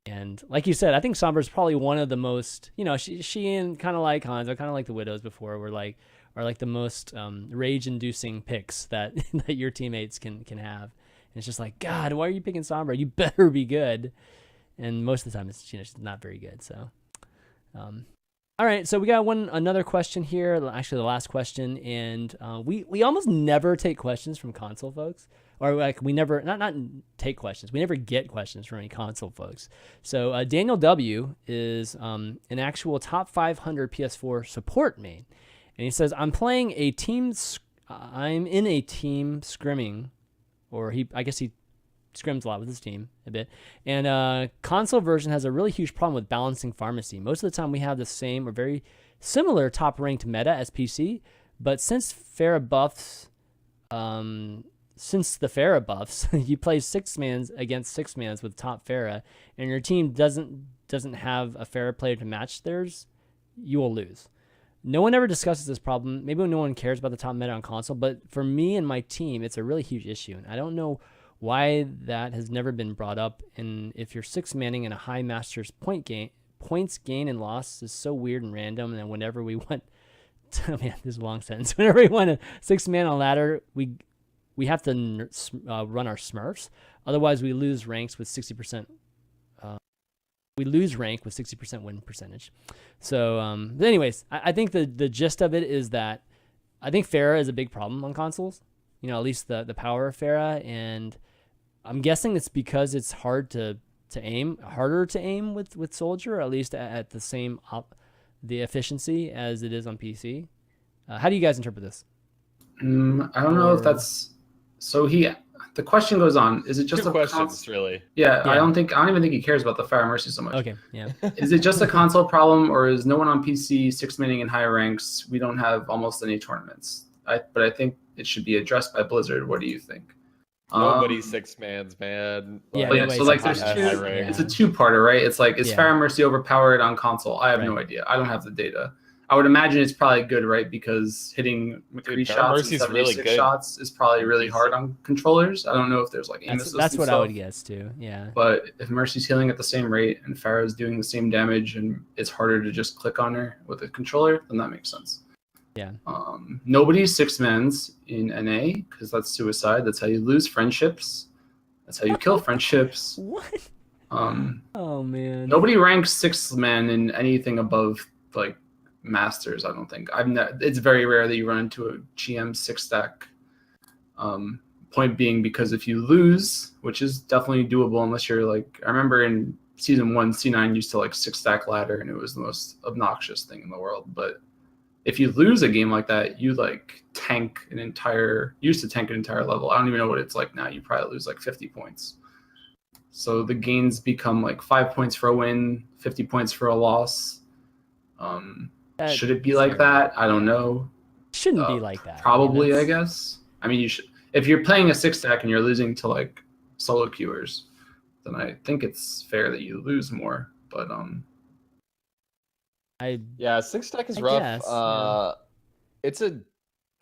And like you said, I think Sombra is probably one of the most, she and kind of like Hanzo, kind of like the Widows before, are like the most rage-inducing picks that your teammates can have. And it's just like, God, why are you picking Sombra? You better be good. And most of the time, it's she's not very good. So, all right. So we got another question here. Actually, the last question, and we almost never take questions from console folks, or like we never not take questions. We never get questions from any console folks. So Daniel W is an actual top 500 PS4 support main, and he says, I'm in a team scrimming, or I guess he scrims a lot with his team a bit, and console version has a really huge problem with balancing pharmacy. Most of the time we have the same or very similar top ranked meta as PC, but since the Pharah buffs, you play 6-mans against 6-mans with top Pharah, and your team doesn't have a Pharah player to match theirs, you will lose. No one ever discusses this problem. Maybe no one cares about the top meta on console, but for me and my team, it's a really huge issue, and I don't know why that has never been brought up. And if you're 6-manning in a high Masters points gain and loss is so weird and random. And then whenever we want to, man, this is a long sentence. Whenever we want a 6-man on ladder, we have to run our Smurfs. Otherwise, we lose ranks with 60%. We lose rank with 60% win percentage. So, but anyways, I think the gist of it is that I think Pharah is a big problem on consoles. At least the power of Pharah, and I'm guessing it's because it's harder to aim with Soldier, or at least at the same the efficiency as it is on PC. How do you guys interpret this? I don't know if that's so. The question goes on: is it just Two questions, really? Yeah, I don't even think he cares about the Pharah Mercy so much. Okay, yeah. Is it just a console problem, or is no one on PC 6-manning in higher ranks? We don't have almost any tournaments. But I think it should be addressed by Blizzard. What do you think? Nobody's 6-mans, man. So like there's two. It's a two-parter, right? It's like, is Pharah Mercy overpowered on console? I have no idea. I don't have the data. I would imagine it's probably good, right? Because hitting McCree shots and 76 shots is probably really hard on controllers. I don't know if there's like aim assist. That's what I would guess too. Yeah. But if Mercy's healing at the same rate and Pharah's doing the same damage, and it's harder to just click on her with a controller, then that makes sense. Yeah. Nobody's 6-mans in NA because that's suicide. That's how you lose friendships. That's how you kill friendships. What? Oh man. Nobody ranks 6-man in anything above like Masters. I don't think. It's very rare that you run into a GM 6-stack. Point being, because if you lose, which is definitely doable, unless you're like, I remember in season 1, C9 used to like 6-stack ladder, and it was the most obnoxious thing in the world. But if you lose a game like that, you like used to tank an entire level. I don't even know what it's like now. You probably lose like 50 points. So the gains become like 5 points for a win, 50 points for a loss. Should it be like that? I don't know. Shouldn't be like that. Probably, I guess. I mean, you should. If you're playing a 6-stack and you're losing to like solo queuers, then I think it's fair that you lose more. But 6-stack is rough. Guess, yeah.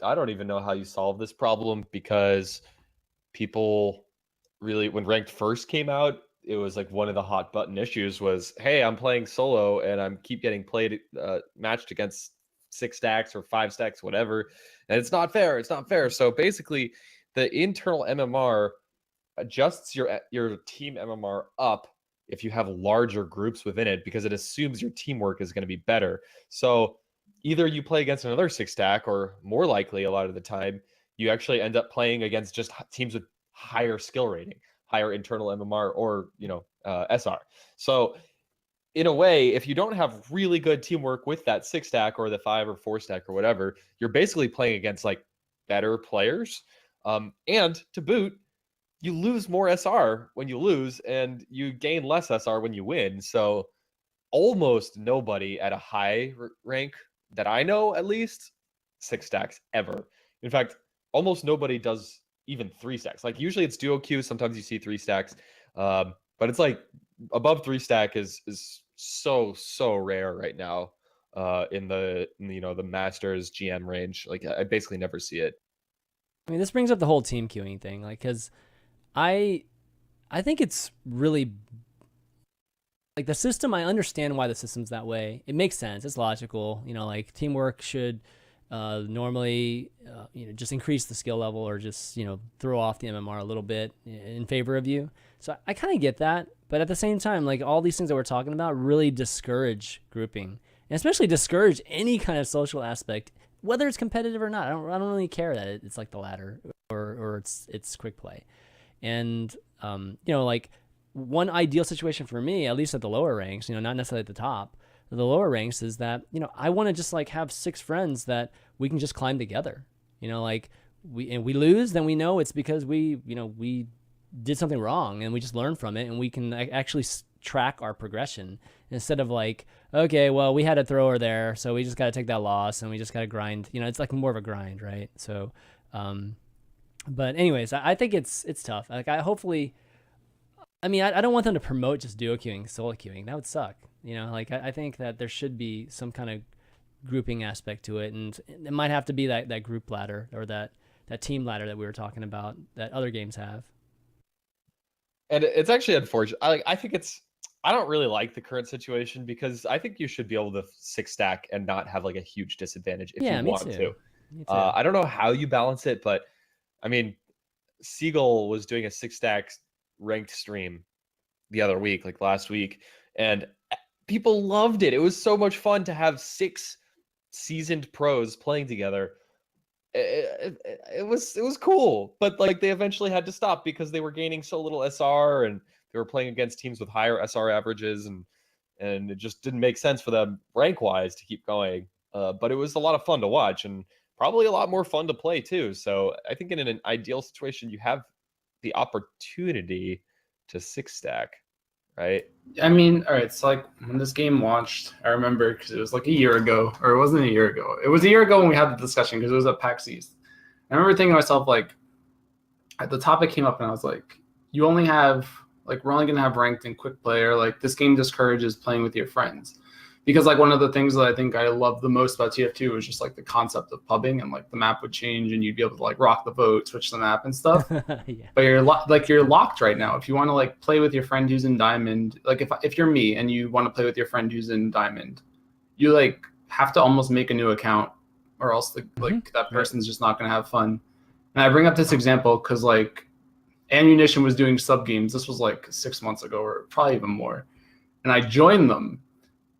I don't even know how you solve this problem, because people really, when ranked first came out, it was like one of the hot button issues was, hey, I'm playing solo and I'm keep getting matched against 6-stacks or 5-stacks, whatever, and it's not fair. So basically, the internal MMR adjusts your team MMR up if you have larger groups within it, because it assumes your teamwork is going to be better. So either you play against another 6-stack, or more likely a lot of the time, you actually end up playing against just teams with higher skill rating, higher internal MMR, or, SR. So in a way, if you don't have really good teamwork with that 6-stack or the 5 or 4-stack or whatever, you're basically playing against like better players. And to boot, you lose more SR when you lose, and you gain less SR when you win. So almost nobody at a high rank that I know, at least, 6-stacks ever. In fact, almost nobody does even 3-stacks. Like usually it's duo queue. Sometimes you see 3-stacks, but it's like above 3-stack is so rare right now. In the Masters GM range, like I basically never see it. I mean, this brings up the whole team queuing thing, like, because I think it's really like the system. I understand why the system's that way. It makes sense. It's logical. Like teamwork should normally just increase the skill level, or just throw off the MMR a little bit in favor of you. So I kind of get that, but at the same time, like all these things that we're talking about really discourage grouping, and especially discourage any kind of social aspect, whether it's competitive or not. I don't really care that it's like the ladder or it's quick play. And like one ideal situation for me, at least at the lower ranks, not necessarily at the top, the lower ranks, is that I want to just like have 6 friends that we can just climb together. Like we lose, then we know it's because we did something wrong, and we just learn from it, and we can actually track our progression, instead of like, okay, well, we had a thrower there, so we just got to take that loss, and we just got to grind. It's like more of a grind, right? So but anyways, I think it's tough. Like I don't want them to promote just duo queuing, solo queuing. That would suck. Like I think that there should be some kind of grouping aspect to it, and it might have to be that group ladder, or that team ladder that we were talking about that other games have. And it's actually unfortunate. I think I don't really like the current situation, because I think you should be able to 6-stack and not have like a huge disadvantage if you want to. Me too. I don't know how you balance it, but I mean, Siegel was doing a 6-stack ranked stream the other week, like last week, and people loved it. It was so much fun to have 6 seasoned pros playing together. It was cool, but like they eventually had to stop because they were gaining so little SR, and they were playing against teams with higher SR averages, and it just didn't make sense for them rank wise to keep going. But it was a lot of fun to watch, and probably a lot more fun to play too. So I think in an ideal situation, you have the opportunity to 6-stack, right? I mean, all right, so like when this game launched, I remember, because it was like a year ago, or it wasn't a year ago. It was a year ago when we had the discussion, because it was at PAX East. I remember thinking to myself, like, at the topic came up, and I was like, you only have, like, we're only going to have ranked and quick play, or like this game discourages playing with your friends. Because like one of the things that I think I love the most about TF2 was just like the concept of pubbing, and like the map would change, and you'd be able to like rock the boat, switch the map and stuff. Yeah. But you're locked right now. If you want to like play with your friend who's in Diamond, like if you're me and you want to play with your friend who's in Diamond, you like have to almost make a new account, or else that person's just not going to have fun. And I bring up this example because like Ammunition was doing sub games. This was like 6 months ago, or probably even more. And I joined them,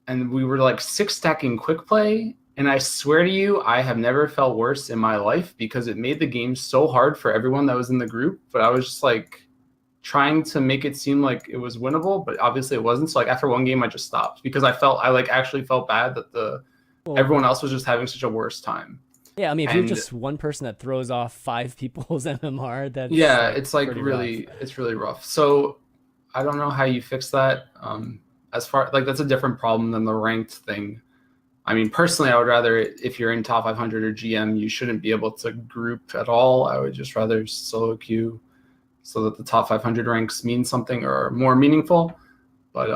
and we were like 6-stacking quick play. And I swear to you, I have never felt worse in my life, because it made the game so hard for everyone that was in the group. But I was just like trying to make it seem like it was winnable, but obviously it wasn't. So like after one game, I just stopped, because I actually felt bad that everyone else was just having such a worse time. Yeah, I mean, if you're just one person that throws off 5 people's MMR, that's it's like really rough. It's really rough. So I don't know how you fix that. As far like that's a different problem than the ranked thing. I mean, personally, I would rather, if you're in top 500 or GM, you shouldn't be able to group at all. I would just rather solo queue, so that the top 500 ranks mean something or are more meaningful. But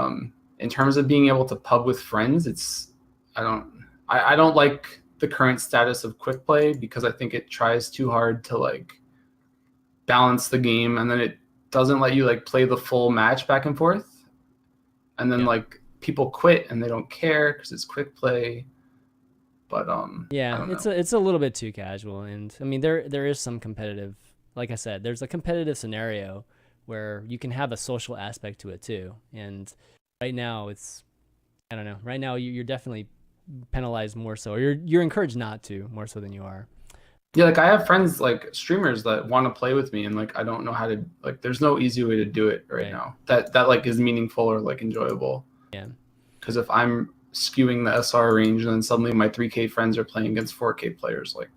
in terms of being able to pub with friends, I don't like the current status of quick play, because I think it tries too hard to like balance the game, and then it doesn't let you like play the full match back and forth. And then like people quit and they don't care because it's quick play. But it's a little bit too casual. And I mean, there is some competitive, like I said, there's a competitive scenario where you can have a social aspect to it too. And right now it's, I don't know, right now you're definitely penalized more so, or you're encouraged not to, more so than you are. Yeah, like I have friends like streamers that want to play with me, and like I don't know how to, like there's no easy way to do it right now that like is meaningful or like enjoyable. Yeah. Because if I'm skewing the SR range and then suddenly my 3K friends are playing against 4K players, like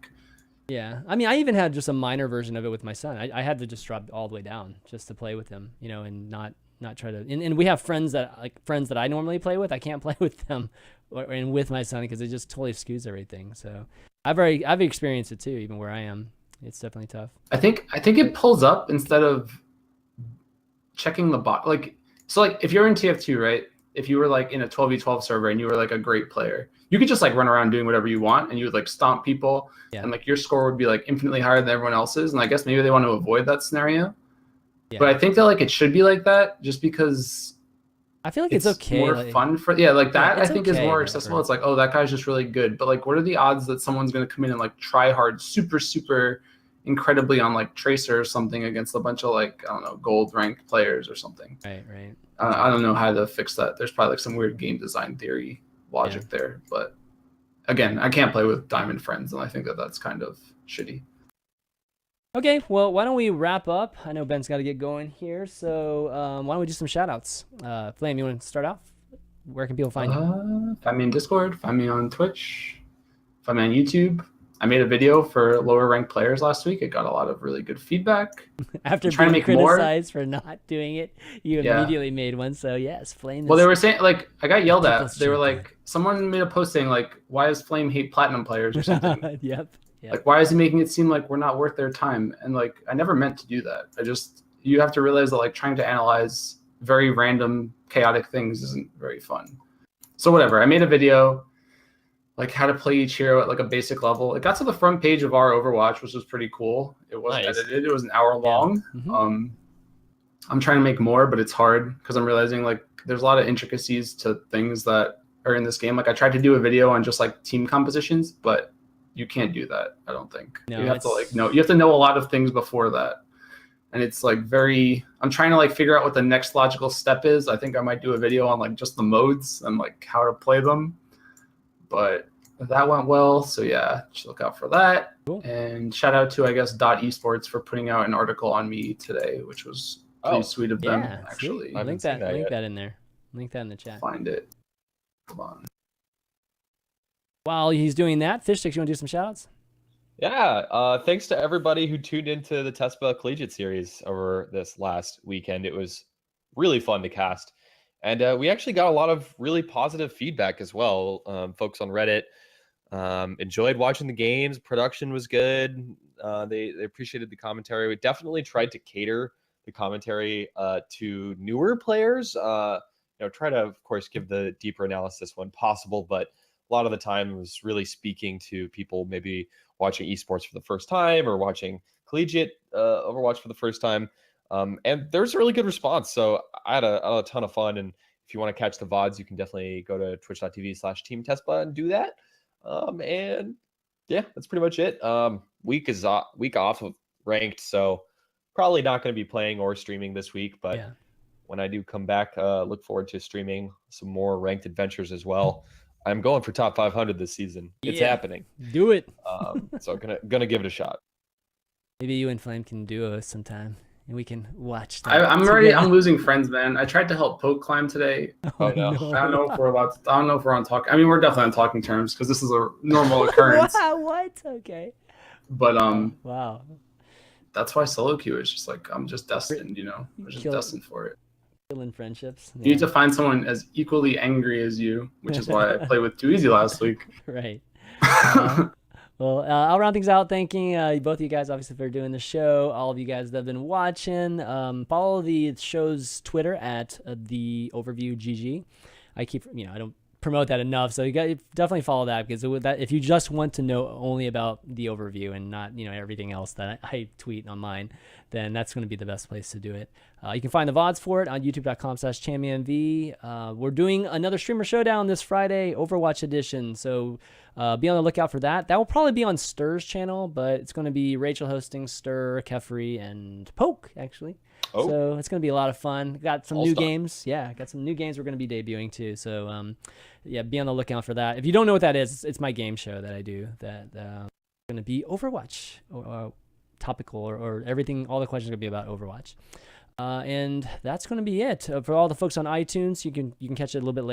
yeah, I mean, I even had just a minor version of it with my son. I had to just drop all the way down just to play with him, you know, and not try to. And we have friends that I normally play with. I can't play with them and with my son because it just totally skews everything. So I've experienced it too, even where I am. It's definitely tough. I think it pulls up instead of checking the bot. Like, so like if you're in TF2, right? If you were like in a 12v12 server and you were like a great player, you could just like run around doing whatever you want and you would like stomp people, and like your score would be like infinitely higher than everyone else's. And I guess maybe they want to avoid that scenario. Yeah. But I think that like it should be like that just because I feel like it's okay. More like, fun for like that. I think okay, is more accessible. It's like, oh, that guy's just really good. But like, what are the odds that someone's going to come in and like try hard, super incredibly on like Tracer or something against a bunch of like, I don't know, gold ranked players or something. Right. I don't know how to fix that. There's probably like some weird game design theory logic there. But again, I can't play with Diamond friends, and I think that that's kind of shitty. Okay, well, why don't we wrap up? I know Ben's got to get going here, so why don't we do some shout-outs? Flame, you want to start off? Where can people find you? Find me in Discord, find me on Twitch, find me on YouTube. I made a video for lower ranked players last week. It got a lot of really good feedback. After being criticized for not doing it, you immediately made one. So yes, Flame. Well, they were saying like I got yelled at. They were like, someone made a post saying like, "Why does Flame hate platinum players or something?" Yep. Like, why is he making it seem like we're not worth their time? And like, I never meant to do that. You have to realize that like trying to analyze very random, chaotic things isn't very fun. So whatever. I made a video. Like how to play each hero at like a basic level. It got to the front page of our Overwatch, which was pretty cool. It wasn't edited. It was an hour long. Yeah. Mm-hmm. I'm trying to make more, but it's hard because I'm realizing like there's a lot of intricacies to things that are in this game. Like I tried to do a video on just like team compositions, but you can't do that. I don't think. No, you have to like know. You have to know a lot of things before that, and it's like I'm trying to like figure out what the next logical step is. I think I might do a video on like just the modes and like how to play them. But that went well, so yeah, just look out for that. Cool. And shout out to, I guess, .esports for putting out an article on me today, which was pretty sweet of them, actually. Link that in there. Link that in the chat. Find it. Come on. While he's doing that, Fishstix, you want to do some shout outs? Yeah, thanks to everybody who tuned into the TeSPa Collegiate Series over this last weekend. It was really fun to cast. And we actually got a lot of really positive feedback as well. Folks on Reddit enjoyed watching the games. Production was good. They appreciated the commentary. We definitely tried to cater the commentary to newer players. Try to, of course, give the deeper analysis when possible. But a lot of the time it was really speaking to people maybe watching esports for the first time or watching collegiate Overwatch for the first time. And there's a really good response. So I had a ton of fun. And if you want to catch the VODs, you can definitely go to twitch.tv/Team TeSPa and do that. And yeah, that's pretty much it. Week off of ranked. So probably not going to be playing or streaming this week. But when I do come back, look forward to streaming some more ranked adventures as well. I'm going for top 500 this season. It's happening. Do it. So gonna give it a shot. Maybe you and Flame can duo sometime. And we can watch that. I'm losing friends, man. I tried to help Poke climb today. Oh, no. I don't know if we're on talk. I mean, we're definitely on talking terms because this is a normal occurrence. Wow, what? Okay. But wow. That's why solo queue is just like I'm just destined, I'm just destined for it. Killing friendships. You need to find someone as equally angry as you, which is why I played with Too Easy last week. Right. Well, I'll round things out thanking both of you guys, obviously, for doing the show. All of you guys that have been watching. Follow the show's Twitter at the OverView GG. I don't promote that enough, so you got definitely follow that because if you just want to know only about the overview and not everything else that I tweet on mine, then that's going to be the best place to do it. You can find the VODs for it on youtube.com/ChanManV. We're doing another Streamer Showdown this Friday, Overwatch edition. So be on the lookout for that. That will probably be on Stir's channel, but it's going to be Rachel hosting, Stir, Kefri, and Poke, actually. Oh. So it's going to be a lot of fun. Got some All new star. games. Yeah, got some new games we're going to be debuting too. So yeah, be on the lookout for that. If you don't know what that is, it's my game show that I do that going to be Overwatch topical or everything. All the questions are going to be about Overwatch. And that's going to be it. For all the folks on iTunes, you can catch it a little bit later.